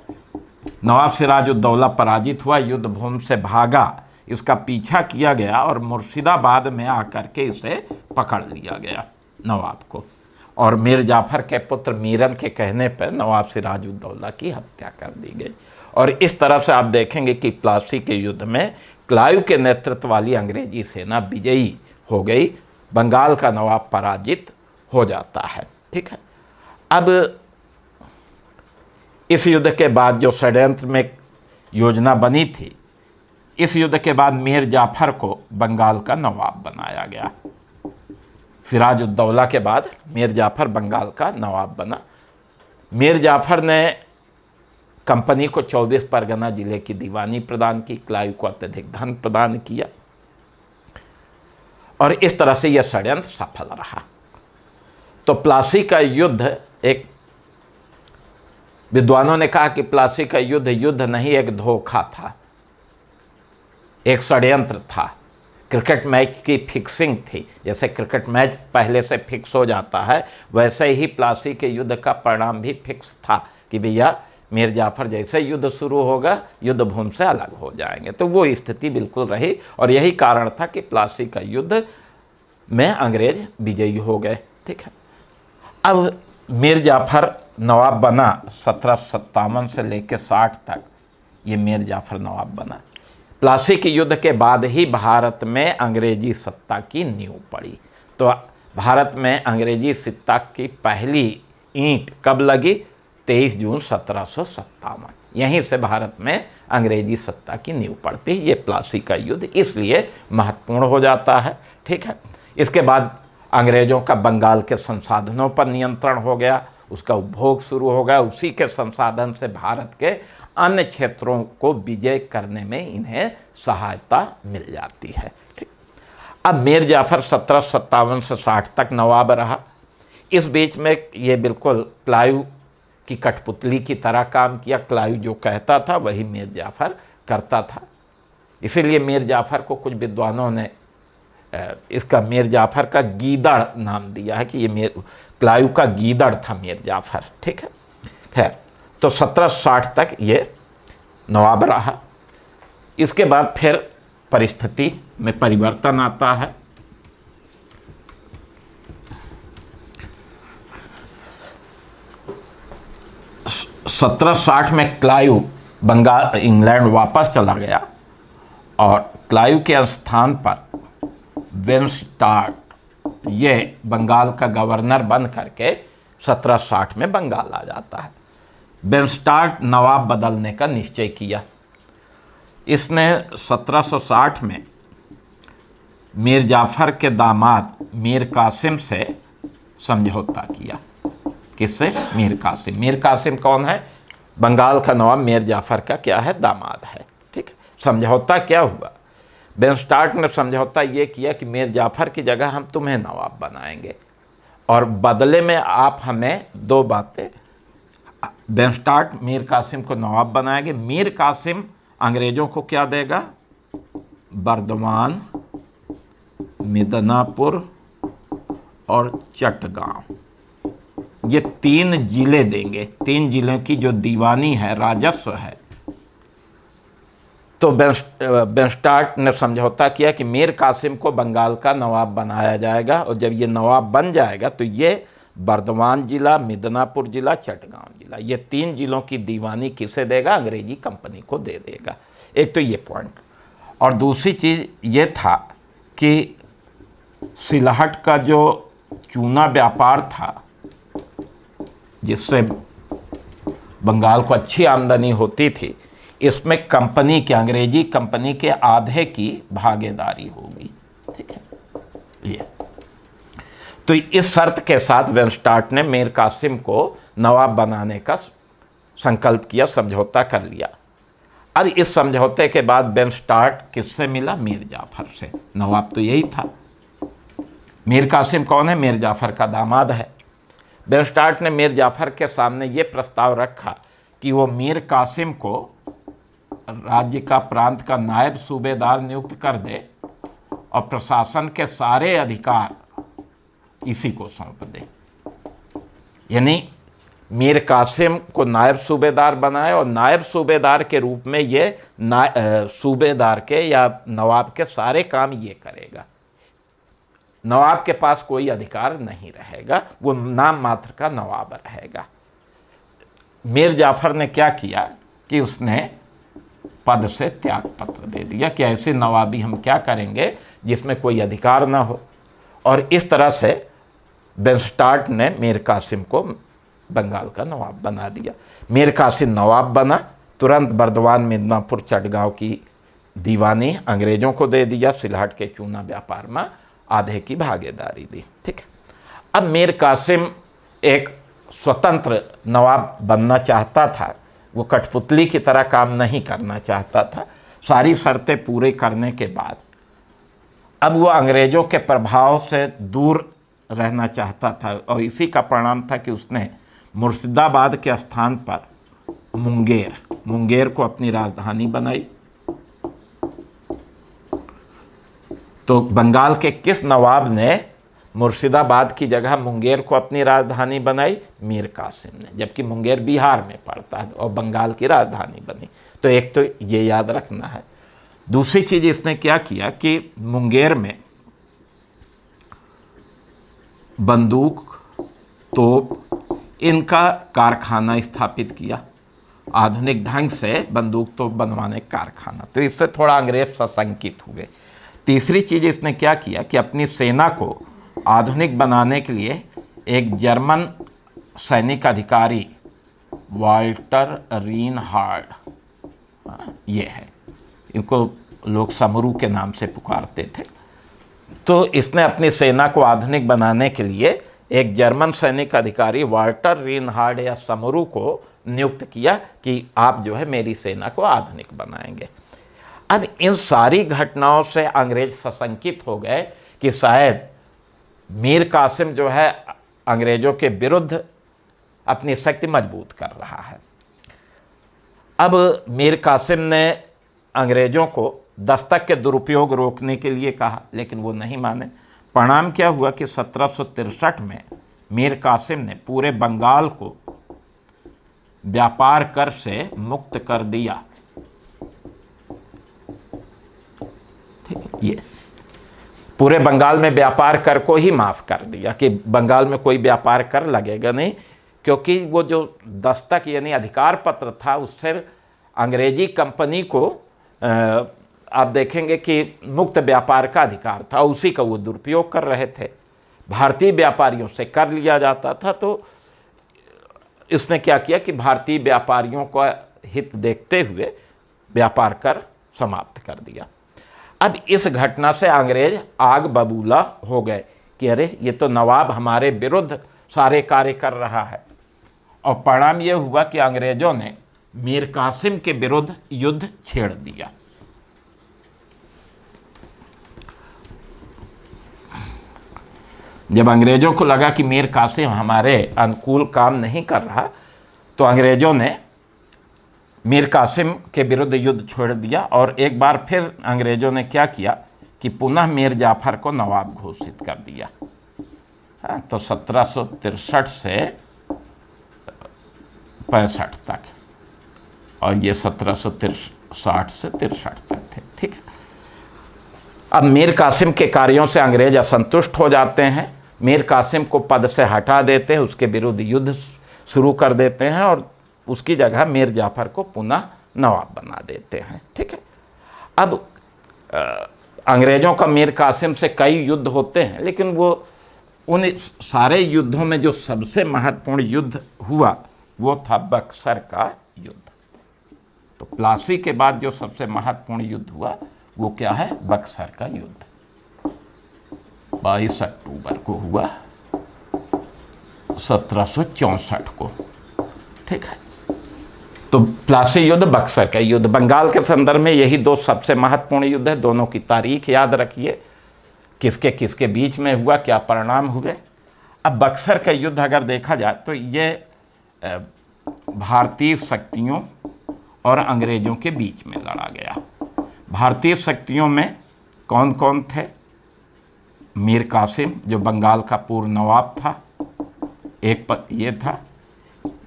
नवाब सिराजुद्दौला पराजित हुआ, युद्ध भूमि से भागा, इसका पीछा किया गया और मुर्शिदाबाद में आकर के इसे पकड़ लिया गया नवाब को, और मीर जाफर के पुत्र मीरन के कहने पर नवाब सिराजुद्दौला की हत्या कर दी गई। और इस तरह से आप देखेंगे कि प्लासी के युद्ध में क्लाइव के नेतृत्व वाली अंग्रेजी सेना विजयी हो गई, बंगाल का नवाब पराजित हो जाता है। ठीक है। अब इस युद्ध के बाद जो षड्यंत्र में योजना बनी थी इस युद्ध के बाद मीर जाफर को बंगाल का नवाब बनाया गया। सिराजुद्दौला के बाद मीर जाफर बंगाल का नवाब बना। मीर जाफर ने कंपनी को 24 परगना जिले की दीवानी प्रदान की, क्लाइव को अत्यधिक धन प्रदान किया और इस तरह से यह षड्यंत्र सफल रहा। तो प्लासी का युद्ध, एक विद्वानों ने कहा कि प्लासी का युद्ध युद्ध नहीं, एक धोखा था, एक षड्यंत्र था, क्रिकेट मैच की फिक्सिंग थी। जैसे क्रिकेट मैच पहले से फिक्स हो जाता है, वैसे ही प्लासी के युद्ध का परिणाम भी फिक्स था कि भैया मीर जाफर जैसे युद्ध शुरू होगा युद्ध भूमि से अलग हो जाएंगे। तो वो स्थिति बिल्कुल रही और यही कारण था कि प्लासी का युद्ध में अंग्रेज विजयी हो गए। ठीक है, अब मीर जाफर नवाब बना 1757 से लेकर 60 तक, ये मीर जाफर नवाब बना। प्लासी के युद्ध के बाद ही भारत में अंग्रेजी सत्ता की नींव पड़ी। तो भारत में अंग्रेजी सत्ता की पहली ईंट कब लगी? 23 जून 1757। यहीं से भारत में अंग्रेजी सत्ता की नींव पड़ती। ये प्लासी का युद्ध इसलिए महत्वपूर्ण हो जाता है। ठीक है, इसके बाद अंग्रेज़ों का बंगाल के संसाधनों पर नियंत्रण हो गया, उसका उपभोग शुरू हो गया। उसी के संसाधन से भारत के अन्य क्षेत्रों को विजय करने में इन्हें सहायता मिल जाती है। ठीक, अब मीर जाफर 1757 से 60 तक नवाब रहा। इस बीच में ये बिल्कुल क्लाइव की कठपुतली की तरह काम किया। क्लाइव जो कहता था वही मीर जाफर करता था। इसीलिए मीर जाफर को कुछ विद्वानों ने इसका मीर जाफर का गीदड़ नाम दिया है कि ये क्लाइव का गीदड़ था मीर जाफर। ठीक है, खैर, तो 1760 तक ये नवाब रहा। इसके बाद फिर परिस्थिति में परिवर्तन आता है। सत्रह 1760 में क्लाइव बंगाल इंग्लैंड वापस चला गया और क्लाइव के स्थान पर वेनस्टार्ट ये बंगाल का गवर्नर बन करके 1760 में बंगाल आ जाता है। वेनस्टार्ट नवाब बदलने का निश्चय किया। इसने 1760 में मीर जाफर के दामाद मीर कासिम से समझौता किया। किससे? मीर कासिम। मीर कासिम कौन है? बंगाल का नवाब मीर जाफर का क्या है? दामाद है। ठीक है, समझौता क्या हुआ? वेनस्टार्ट ने समझौता ये किया कि मीर जाफर की जगह हम तुम्हें नवाब बनाएंगे और बदले में आप हमें दो बातें। वेनस्टार्ट मीर कासिम को नवाब बनाएंगे। मीर कासिम अंग्रेजों को क्या देगा? बर्दवान, मिदनापुर और चटगांव, ये 3 जिले देंगे। 3 जिलों की जो दीवानी है, राजस्व है। तो वेनस्टार्ट ने समझौता किया कि मीर कासिम को बंगाल का नवाब बनाया जाएगा और जब ये नवाब बन जाएगा तो ये बर्दवान जिला, मिदनापुर जिला, चटगांव जिला, ये 3 जिलों की दीवानी किसे देगा? अंग्रेजी कंपनी को दे देगा। एक तो ये पॉइंट। और दूसरी चीज़ ये था कि सिलहट का जो चूना व्यापार था, जिससे बंगाल को अच्छी आमदनी होती थी, इसमें कंपनी के, अंग्रेजी कंपनी के आधे की भागीदारी होगी। ठीक है, ये तो इस शर्त के साथ वेनस्टार्ट ने मीर कासिम को नवाब बनाने का संकल्प किया, समझौता कर लिया। अब इस समझौते के बाद वेनस्टार्ट किससे मिला? मीर जाफर से। नवाब तो यही था। मीर कासिम कौन है? मीर जाफर का दामाद है। वेनस्टार्ट ने मीर जाफर के सामने ये प्रस्ताव रखा कि वो मीर कासिम को राज्य का, प्रांत का नायब सूबेदार नियुक्त कर दे और प्रशासन के सारे अधिकार इसी को सौंप दे। यानी मीर कासिम को नायब सूबेदार बनाए और नायब सूबेदार के रूप में ये सूबेदार के या नवाब के सारे काम ये करेगा। नवाब के पास कोई अधिकार नहीं रहेगा, वो नाम मात्र का नवाब रहेगा। मीर जाफर ने क्या किया कि उसने पद से त्याग पत्र दे दिया कि ऐसे नवाबी हम क्या करेंगे जिसमें कोई अधिकार ना हो। और इस तरह से वेनस्टार्ट ने मीर कासिम को बंगाल का नवाब बना दिया। मीर कासिम नवाब बना, तुरंत बर्दवान, मिदनापुर, चटगांव की दीवानी अंग्रेजों को दे दिया, सिलहट के चूना व्यापार में आधे की भागीदारी दी। ठीक है। अब मीर कासिम एक स्वतंत्र नवाब बनना चाहता था, वो कठपुतली की तरह काम नहीं करना चाहता था। सारी शर्तें पूरी करने के बाद अब वो अंग्रेजों के प्रभाव से दूर रहना चाहता था, और इसी का परिणाम था कि उसने मुर्शिदाबाद के स्थान पर मुंगेर को अपनी राजधानी बनाई। तो बंगाल के किस नवाब ने मुर्शिदाबाद की जगह मुंगेर को अपनी राजधानी बनाई? मीर कासिम ने, जबकि मुंगेर बिहार में पड़ता है और बंगाल की राजधानी बनी। तो एक तो ये याद रखना है। दूसरी चीज़ इसने क्या किया कि मुंगेर में बंदूक, तोप, इनका कारखाना स्थापित किया, आधुनिक ढंग से बंदूक तोप बनवाने का कारखाना। तो इससे थोड़ा अंग्रेज सशंकित हुए। तीसरी चीज़ इसने क्या किया कि अपनी सेना को आधुनिक बनाने के लिए एक जर्मन सैनिक अधिकारी वाल्टर रीनहार्ड, ये है, इनको लोग समरू के नाम से पुकारते थे। तो इसने अपनी सेना को आधुनिक बनाने के लिए एक जर्मन सैनिक अधिकारी वाल्टर रीनहार्ड या समरू को नियुक्त किया कि आप जो है मेरी सेना को आधुनिक बनाएंगे। अब इन सारी घटनाओं से अंग्रेज सशंकित हो गए कि शायद मीर कासिम जो है अंग्रेजों के विरुद्ध अपनी शक्ति मजबूत कर रहा है। अब मीर कासिम ने अंग्रेजों को दस्तक के दुरुपयोग रोकने के लिए कहा, लेकिन वो नहीं माने। परिणाम क्या हुआ कि 1763 में मीर कासिम ने पूरे बंगाल को व्यापार कर से मुक्त कर दिया। ठीक है, ये पूरे बंगाल में व्यापार कर को ही माफ़ कर दिया कि बंगाल में कोई व्यापार कर लगेगा नहीं, क्योंकि वो जो दस्तक यानी अधिकार पत्र था उससे अंग्रेजी कंपनी को आप देखेंगे कि मुक्त व्यापार का अधिकार था, उसी का वो दुरुपयोग कर रहे थे। भारतीय व्यापारियों से कर लिया जाता था, तो इसने क्या किया कि भारतीय व्यापारियों का हित देखते हुए व्यापार कर समाप्त कर दिया। अब इस घटना से अंग्रेज आग बबूला हो गए कि अरे ये तो नवाब हमारे विरुद्ध सारे कार्य कर रहा है, और परिणाम ये हुआ कि अंग्रेजों ने मीर कासिम के विरुद्ध युद्ध छेड़ दिया। जब अंग्रेजों को लगा कि मीर कासिम हमारे अनुकूल काम नहीं कर रहा, तो अंग्रेजों ने मीर कासिम के विरुद्ध युद्ध छोड़ दिया, और एक बार फिर अंग्रेजों ने क्या किया कि पुनः मीर जाफर को नवाब घोषित कर दिया। तो 1763 से 65 तक, और ये 1760 से 63 तक थे। ठीक है। अब मीर कासिम के कार्यों से अंग्रेज असंतुष्ट हो जाते हैं, मीर कासिम को पद से हटा देते हैं, उसके विरुद्ध युद्ध शुरू कर देते हैं, और उसकी जगह मीर जाफर को पुनः नवाब बना देते हैं। ठीक है। अब अंग्रेजों का मीर कासिम से कई युद्ध होते हैं, लेकिन वो उन सारे युद्धों में जो सबसे महत्वपूर्ण युद्ध हुआ वो था बक्सर का युद्ध। तो प्लासी के बाद जो सबसे महत्वपूर्ण युद्ध हुआ वो क्या है? बक्सर का युद्ध 22 अक्टूबर को हुआ 1764 को। ठीक है। तो प्लासी युद्ध, बक्सर का युद्ध, बंगाल के संदर्भ में यही दो सबसे महत्वपूर्ण युद्ध है। दोनों की तारीख याद रखिए, किसके किसके बीच में हुआ, क्या परिणाम हुए। अब बक्सर का युद्ध अगर देखा जाए तो ये भारतीय शक्तियों और अंग्रेजों के बीच में लड़ा गया। भारतीय शक्तियों में कौन कौन थे? मीर कासिम जो बंगाल का पूर्व नवाब था, एक ये था,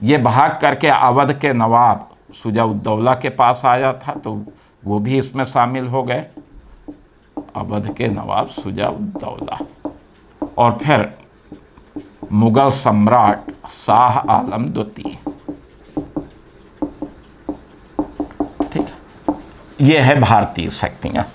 ये भाग करके अवध के नवाब शुजा-उद-दौला के पास आया था, तो वो भी इसमें शामिल हो गए, अवध के नवाब शुजा-उद-दौला। और फिर मुगल सम्राट शाह आलम द्वितीय। ठीक है, ये है भारतीय शक्तियाँ।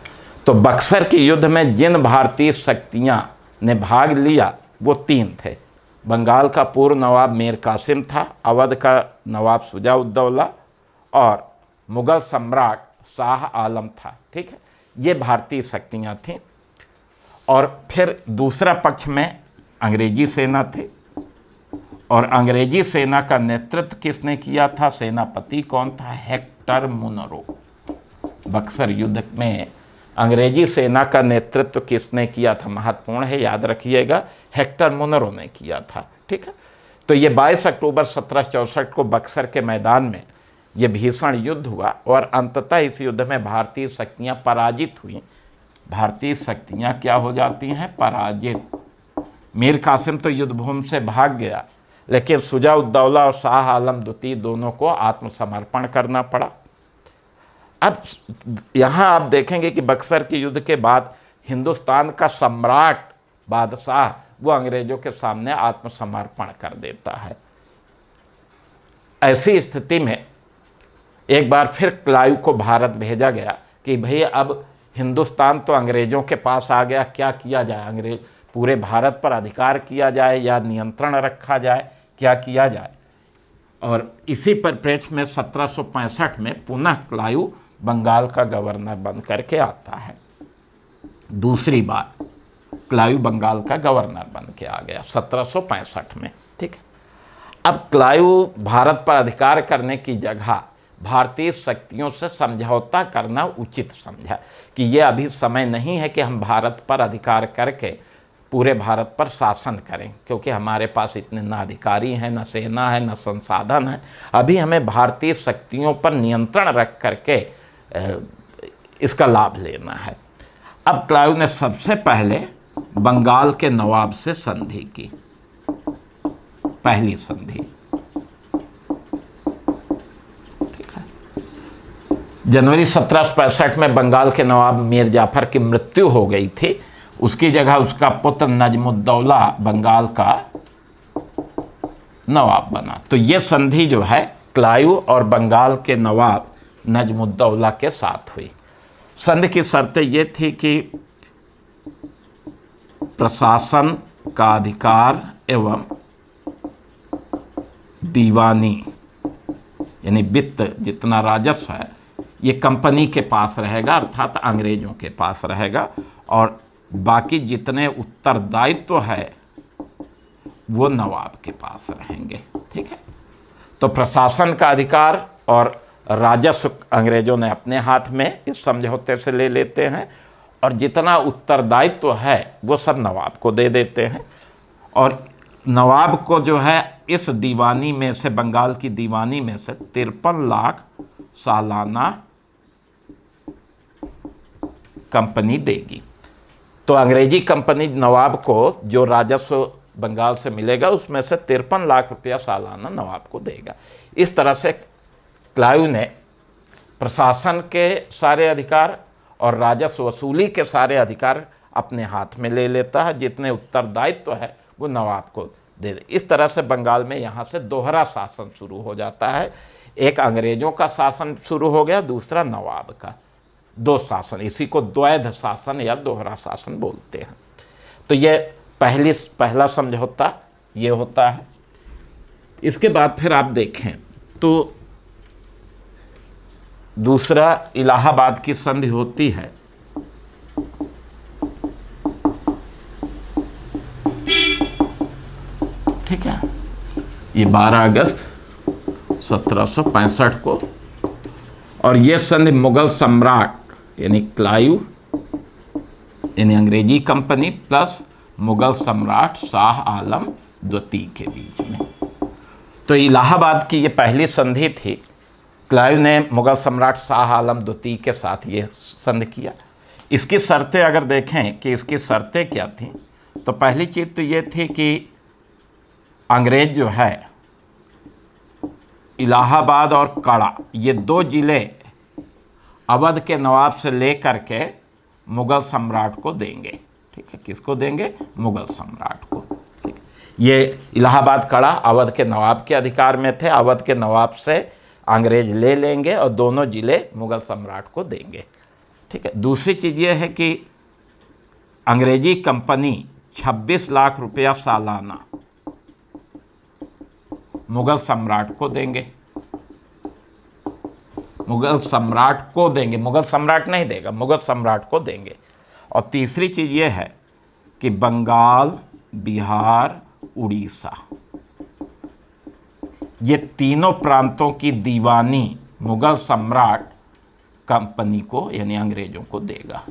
तो बक्सर के युद्ध में जिन भारतीय शक्तियाँ ने भाग लिया वो तीन थे। बंगाल का पूर्व नवाब मीर कासिम था, अवध का नवाब शुजा-उद-दौला और मुगल सम्राट शाह आलम था। ठीक है, ये भारतीय शक्तियाँ थीं। और फिर दूसरा पक्ष में अंग्रेजी सेना थी, और अंग्रेजी सेना का नेतृत्व किसने किया था, सेनापति कौन था, हेक्टर मुनरो। बक्सर युद्ध में अंग्रेजी सेना का नेतृत्व किसने किया था, महत्वपूर्ण है, याद रखिएगा, हेक्टर मुनरो ने किया था। ठीक है, तो ये 22 अक्टूबर 1764 को बक्सर के मैदान में ये भीषण युद्ध हुआ, और अंततः इस युद्ध में भारतीय शक्तियां पराजित हुई। भारतीय शक्तियां क्या हो जाती हैं, पराजित। मीर कासिम तो युद्धभूमि से भाग गया, लेकिन शुजा-उद-दौला और शाह आलम द्वितीय दोनों को आत्मसमर्पण करना पड़ा। अब यहाँ आप देखेंगे कि बक्सर के युद्ध के बाद हिंदुस्तान का सम्राट बादशाह वो अंग्रेजों के सामने आत्मसमर्पण कर देता है। ऐसी स्थिति में एक बार फिर क्लाइव को भारत भेजा गया कि भई अब हिंदुस्तान तो अंग्रेजों के पास आ गया, क्या किया जाए, अंग्रेज पूरे भारत पर अधिकार किया जाए या नियंत्रण रखा जाए, क्या किया जाए। और इसी परिप्रेक्ष्य में 1765 में पुनः क्लाइव बंगाल का गवर्नर बन करके आता है। दूसरी बार क्लाइव बंगाल का गवर्नर बन के आ गया 1765 में। ठीक है, अब क्लाइव भारत पर अधिकार करने की जगह भारतीय शक्तियों से समझौता करना उचित समझा कि ये अभी समय नहीं है कि हम भारत पर अधिकार करके पूरे भारत पर शासन करें, क्योंकि हमारे पास इतने न अधिकारी हैं, न सेना है, न संसाधन है। अभी हमें भारतीय शक्तियों पर नियंत्रण रख करके इसका लाभ लेना है। अब क्लाइव ने सबसे पहले बंगाल के नवाब से संधि की, पहली संधि। ठीक है, जनवरी 1765 में बंगाल के नवाब मीर जाफर की मृत्यु हो गई थी, उसकी जगह उसका पुत्र नजमुद्दौला बंगाल का नवाब बना। तो ये संधि जो है क्लाइव और बंगाल के नवाब नजमुद्दौला के साथ हुई। संधि की शर्तें ये थी कि प्रशासन का अधिकार एवं दीवानी यानी वित्त जितना राजस्व है ये कंपनी के पास रहेगा, अर्थात अंग्रेजों के पास रहेगा, और बाकी जितने उत्तरदायित्व है वो नवाब के पास रहेंगे। ठीक है, तो प्रशासन का अधिकार और राजस्व अंग्रेजों ने अपने हाथ में इस समझौते से ले लेते हैं, और जितना उत्तरदायित्व है वो सब नवाब को दे देते हैं। और नवाब को जो है इस दीवानी में से, बंगाल की दीवानी में से 53 लाख सालाना कंपनी देगी। तो अंग्रेजी कंपनी नवाब को जो राजस्व बंगाल से मिलेगा उसमें से 53 लाख रुपया सालाना नवाब को देगा। इस तरह से क्लाइव ने प्रशासन के सारे अधिकार और राजस्व वसूली के सारे अधिकार अपने हाथ में ले लेता है, जितने उत्तरदायित्व है वो नवाब को दे दे। इस तरह से बंगाल में यहाँ से दोहरा शासन शुरू हो जाता है। एक अंग्रेजों का शासन शुरू हो गया, दूसरा नवाब का, दो शासन। इसी को द्वैध शासन या दोहरा शासन बोलते हैं। तो ये पहला समझौता ये होता है। इसके बाद फिर आप देखें तो दूसरा इलाहाबाद की संधि होती है। ठीक है, ये 12 अगस्त 1765 को, और ये संधि मुगल सम्राट यानी क्लाइव यानी अंग्रेजी कंपनी प्लस मुगल सम्राट शाह आलम द्वितीय के बीच में। तो इलाहाबाद की ये पहली संधि थी। क्लाइव ने मुगल सम्राट शाह आलम द्वितीय के साथ ये संधि किया। इसकी शर्तें अगर देखें कि इसकी शर्तें क्या थीं, तो पहली चीज़ तो ये थी कि अंग्रेज जो है इलाहाबाद और कड़ा ये दो ज़िले अवध के नवाब से लेकर के मुगल सम्राट को देंगे। ठीक है, किसको देंगे? मुगल सम्राट को। ठीक, ये इलाहाबाद कड़ा अवध के नवाब के अधिकार में थे। अवध के नवाब से अंग्रेज ले लेंगे और दोनों ज़िले मुगल सम्राट को देंगे। ठीक है, दूसरी चीज़ ये है कि अंग्रेजी कंपनी 26 लाख रुपया सालाना मुगल सम्राट को देंगे। मुगल सम्राट को देंगे, मुगल सम्राट नहीं देगा, मुगल सम्राट को देंगे। और तीसरी चीज़ ये है कि बंगाल, बिहार, उड़ीसा, ये तीनों प्रांतों की दीवानी मुगल सम्राट कंपनी को यानी अंग्रेजों को देगा,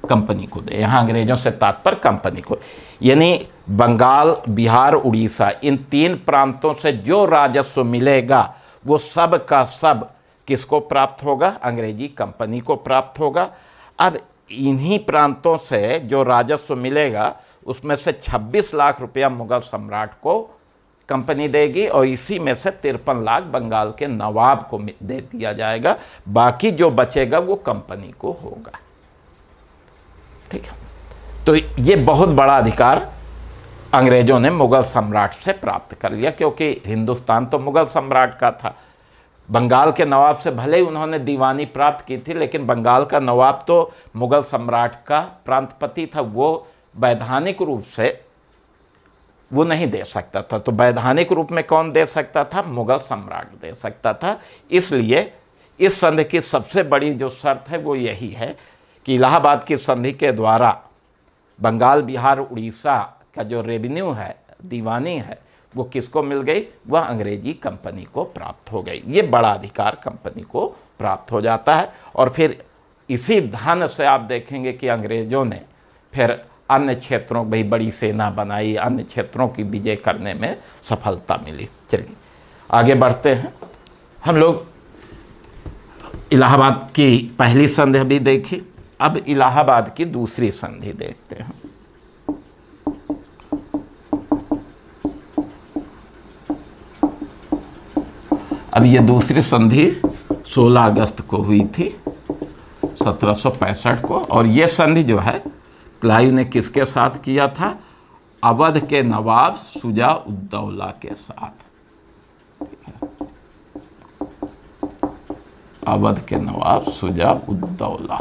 कंपनी को दे। यहाँ अंग्रेजों से तात्पर्य कंपनी को, यानी बंगाल, बिहार, उड़ीसा, इन तीन प्रांतों से जो राजस्व मिलेगा वो सब का सब किसको प्राप्त होगा? अंग्रेजी कंपनी को प्राप्त होगा। अब इन्हीं प्रांतों से जो राजस्व मिलेगा उसमें से 26 लाख रुपया मुगल सम्राट को कंपनी देगी और इसी में से 53 लाख बंगाल के नवाब को दे दिया जाएगा। बाकी जो बचेगा वो कंपनी को होगा। ठीक है, तो ये बहुत बड़ा अधिकार अंग्रेजों ने मुगल सम्राट से प्राप्त कर लिया, क्योंकि हिंदुस्तान तो मुगल सम्राट का था। बंगाल के नवाब से भले ही उन्होंने दीवानी प्राप्त की थी, लेकिन बंगाल का नवाब तो मुगल सम्राट का प्रांतपति था, वो वैधानिक रूप से वो नहीं दे सकता था। तो वैधानिक रूप में कौन दे सकता था? मुगल सम्राट दे सकता था। इसलिए इस संधि की सबसे बड़ी जो शर्त है वो यही है कि इलाहाबाद की संधि के द्वारा बंगाल, बिहार, उड़ीसा का जो रेवेन्यू है, दीवानी है, वो किसको मिल गई? वह अंग्रेजी कंपनी को प्राप्त हो गई। ये बड़ा अधिकार कंपनी को प्राप्त हो जाता है। और फिर इसी धन से आप देखेंगे कि अंग्रेजों ने फिर अन्य क्षेत्रों, भाई बड़ी सेना बनाई, अन्य क्षेत्रों की विजय करने में सफलता मिली। चलिए आगे बढ़ते हैं। हम लोग इलाहाबाद की पहली संधि भी देखी, अब इलाहाबाद की दूसरी संधि देखते हैं। अब ये दूसरी संधि 16 अगस्त को हुई थी 1765 को, और ये संधि जो है क्लाइव ने किसके साथ किया था? अवध के नवाब शुजा उद्दौला के साथ। अवध के नवाब शुजा उद्दौला।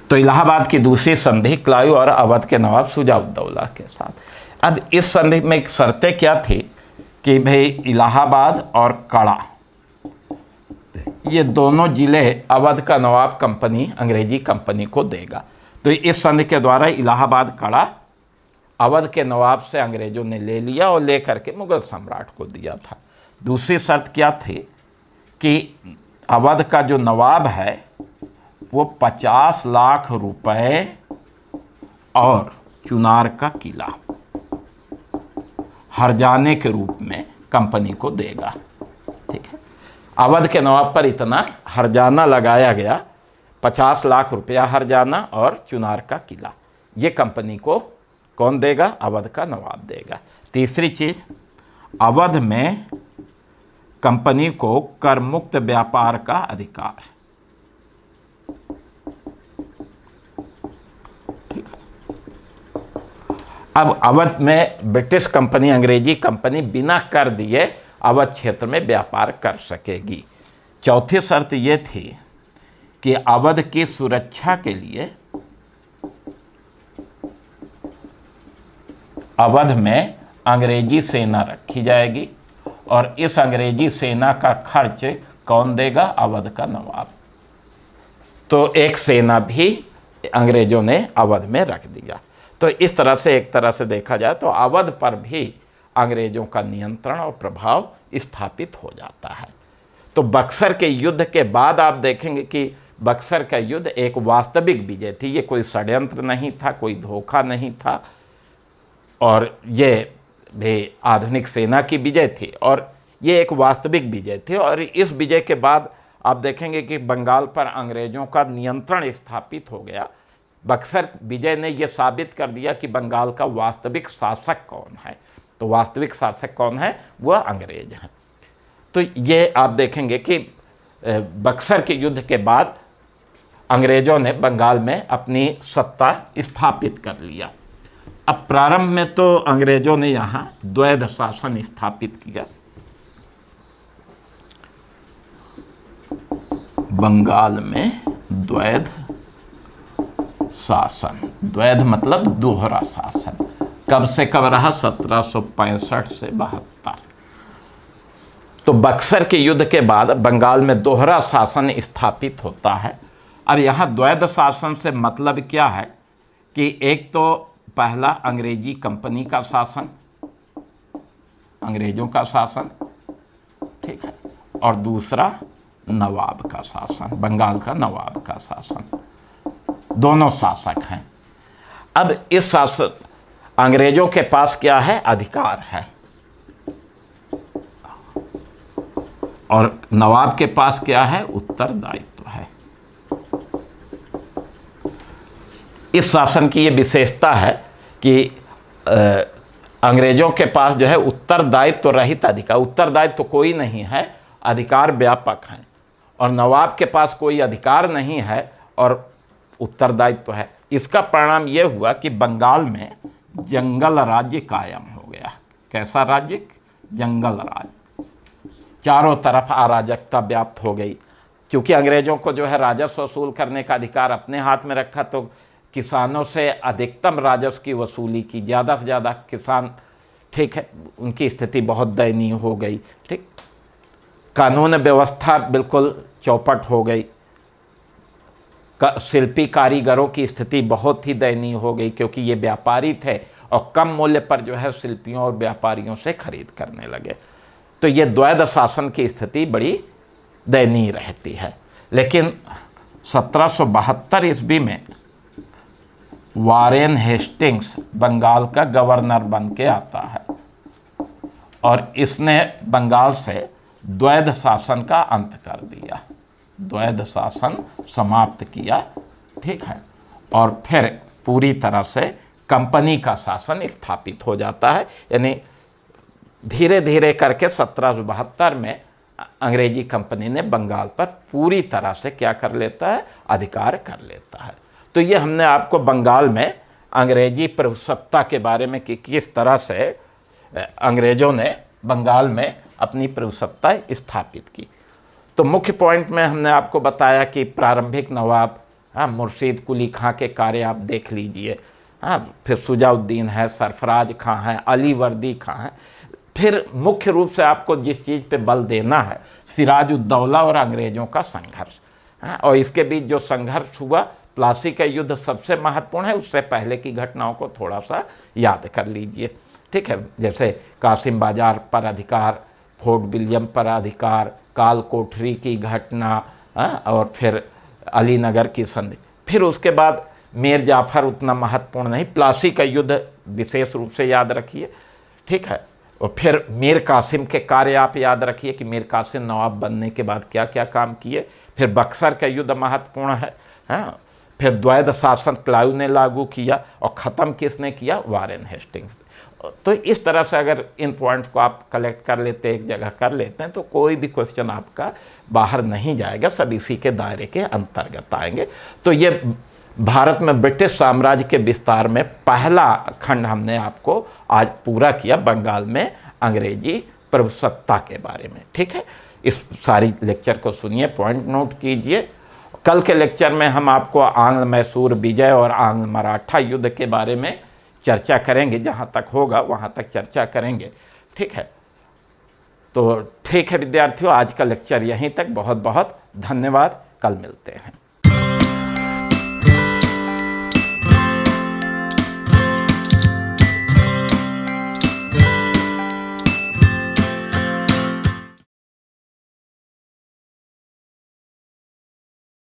तो इलाहाबाद की दूसरी संधि क्लाइव और अवध के नवाब शुजा उद्दौला के साथ। अब इस संधि में एक शर्तें क्या थी कि भाई इलाहाबाद और कड़ा, ये दोनों जिले अवध का नवाब कंपनी, अंग्रेजी कंपनी को देगा। तो इस संधि के द्वारा इलाहाबाद, कड़ा अवध के नवाब से अंग्रेजों ने ले लिया और लेकर के मुगल सम्राट को दिया था। दूसरी शर्त क्या थी कि अवध का जो नवाब है वो 50 लाख रुपए और चुनार का किला हर्जाने के रूप में कंपनी को देगा। ठीक है, अवध के नवाब पर इतना हर्जाना लगाया गया, 50 लाख रुपया हर्जाना और चुनार का किला, ये कंपनी को कौन देगा? अवध का नवाब देगा। तीसरी चीज, अवध में कंपनी को कर मुक्त व्यापार का अधिकार है। ठीक है, अब अवध में ब्रिटिश कंपनी, अंग्रेजी कंपनी बिना कर दिए अवध क्षेत्र में व्यापार कर सकेगी। चौथी शर्त यह थी कि अवध की सुरक्षा के लिए अवध में अंग्रेजी सेना रखी जाएगी और इस अंग्रेजी सेना का खर्च कौन देगा? अवध का नवाब। तो एक सेना भी अंग्रेजों ने अवध में रख दिया। तो इस तरह से, एक तरह से देखा जाए तो अवध पर भी अंग्रेजों का नियंत्रण और प्रभाव स्थापित हो जाता है। तो बक्सर के युद्ध के बाद आप देखेंगे कि बक्सर का युद्ध एक वास्तविक विजय थी। ये कोई षड्यंत्र नहीं था, कोई धोखा नहीं था, और ये भी आधुनिक सेना की विजय थी और ये एक वास्तविक विजय थी। और इस विजय के बाद आप देखेंगे कि बंगाल पर अंग्रेजों का नियंत्रण स्थापित हो गया। बक्सर विजय ने यह साबित कर दिया कि बंगाल का वास्तविक शासक कौन है। तो वास्तविक शासक कौन है? वह अंग्रेज हैं। तो ये आप देखेंगे कि बक्सर के युद्ध के बाद अंग्रेजों ने बंगाल में अपनी सत्ता स्थापित कर लिया। अब प्रारंभ में तो अंग्रेजों ने यहाँ द्वैध शासन स्थापित किया। बंगाल में द्वैध शासन, द्वैध मतलब दोहरा शासन। कब से कब रहा? 1765 से 72। तो बक्सर के युद्ध के बाद बंगाल में दोहरा शासन स्थापित होता है। अब यहाँ द्वैध शासन से मतलब क्या है कि एक तो पहला अंग्रेजी कंपनी का शासन, अंग्रेजों का शासन, ठीक है, और दूसरा नवाब का शासन, बंगाल का नवाब का शासन। दोनों शासक हैं। अब इस शासन अंग्रेजों के पास क्या है? अधिकार है, और नवाब के पास क्या है? उत्तरदायित्व है। इस शासन की ये विशेषता है कि अंग्रेजों के पास जो है उत्तरदायित्व रहित अधिकार, उत्तरदायित्व कोई नहीं है, अधिकार व्यापक हैं, और नवाब के पास कोई अधिकार नहीं है और उत्तरदायित्व है। इसका परिणाम यह हुआ कि बंगाल में जंगल राज्य कायम हो गया। कैसा राज्य? जंगल राज्य। चारों तरफ अराजकता व्याप्त हो गई। क्योंकि अंग्रेजों को जो है राजस्व वसूल करने का अधिकार अपने हाथ में रखा, तो किसानों से अधिकतम राजस्व की वसूली की, ज़्यादा से ज़्यादा किसान, ठीक है, उनकी स्थिति बहुत दयनीय हो गई। ठीक, कानून व्यवस्था बिल्कुल चौपट हो गई। शिल्पी कारीगरों की स्थिति बहुत ही दयनीय हो गई, क्योंकि ये व्यापारी थे और कम मूल्य पर जो है शिल्पियों और व्यापारियों से खरीद करने लगे। तो ये द्वैध शासन की स्थिति बड़ी दयनीय रहती है। लेकिन 1772 ईस्वी में वारेन हेस्टिंग्स बंगाल का गवर्नर बन के आता है, और इसने बंगाल से द्वैध शासन का अंत कर दिया, द्वैध शासन समाप्त किया। ठीक है, और फिर पूरी तरह से कंपनी का शासन स्थापित हो जाता है। यानी धीरे धीरे करके 1772 में अंग्रेजी कंपनी ने बंगाल पर पूरी तरह से क्या कर लेता है? अधिकार कर लेता है। तो ये हमने आपको बंगाल में अंग्रेजी प्रभुसत्ता के बारे में कि किस तरह से अंग्रेजों ने बंगाल में अपनी प्रभुसत्ता स्थापित की। तो मुख्य पॉइंट में हमने आपको बताया कि प्रारंभिक नवाब मुर्शीद कुली खां के कार्य आप देख लीजिए। फिर सुजाउद्दीन है, सरफराज खां है, अली वर्दी खां है। फिर मुख्य रूप से आपको जिस चीज़ पे बल देना है, सिराजुद्दौला और अंग्रेजों का संघर्ष, और इसके बीच जो संघर्ष हुआ, प्लासी का युद्ध सबसे महत्वपूर्ण है। उससे पहले की घटनाओं को थोड़ा सा याद कर लीजिए। ठीक है, जैसे कासिम बाजार पर अधिकार, फोर्ट विलियम पर अधिकार, काल कोठरी की घटना, और फिर अलीनगर की संधि। फिर उसके बाद मीर जाफर उतना महत्वपूर्ण नहीं, प्लासी का युद्ध विशेष रूप से याद रखिए। ठीक है, और फिर मीर कासिम के कार्य आप याद रखिए कि मीर कासिम नवाब बनने के बाद क्या क्या काम किए। फिर बक्सर का युद्ध महत्वपूर्ण है। फिर द्वैध शासन क्लाइव ने लागू किया, और ख़त्म किसने किया? Warren Hastings. तो इस तरह से अगर इन पॉइंट्स को आप कलेक्ट कर लेते, एक जगह कर लेते हैं, तो कोई भी क्वेश्चन आपका बाहर नहीं जाएगा, सब इसी के दायरे के अंतर्गत आएंगे। तो ये भारत में ब्रिटिश साम्राज्य के विस्तार में पहला खंड हमने आपको आज पूरा किया, बंगाल में अंग्रेजी प्रभुसत्ता के बारे में। ठीक है, इस सारी लेक्चर को सुनिए, पॉइंट नोट कीजिए। कल के लेक्चर में हम आपको आंग्ल मैसूर विजय और आंग्ल मराठा युद्ध के बारे में चर्चा करेंगे। जहाँ तक होगा वहाँ तक चर्चा करेंगे। ठीक है, तो ठीक है विद्यार्थियों, आज का लेक्चर यहीं तक। बहुत बहुत धन्यवाद। कल मिलते हैं।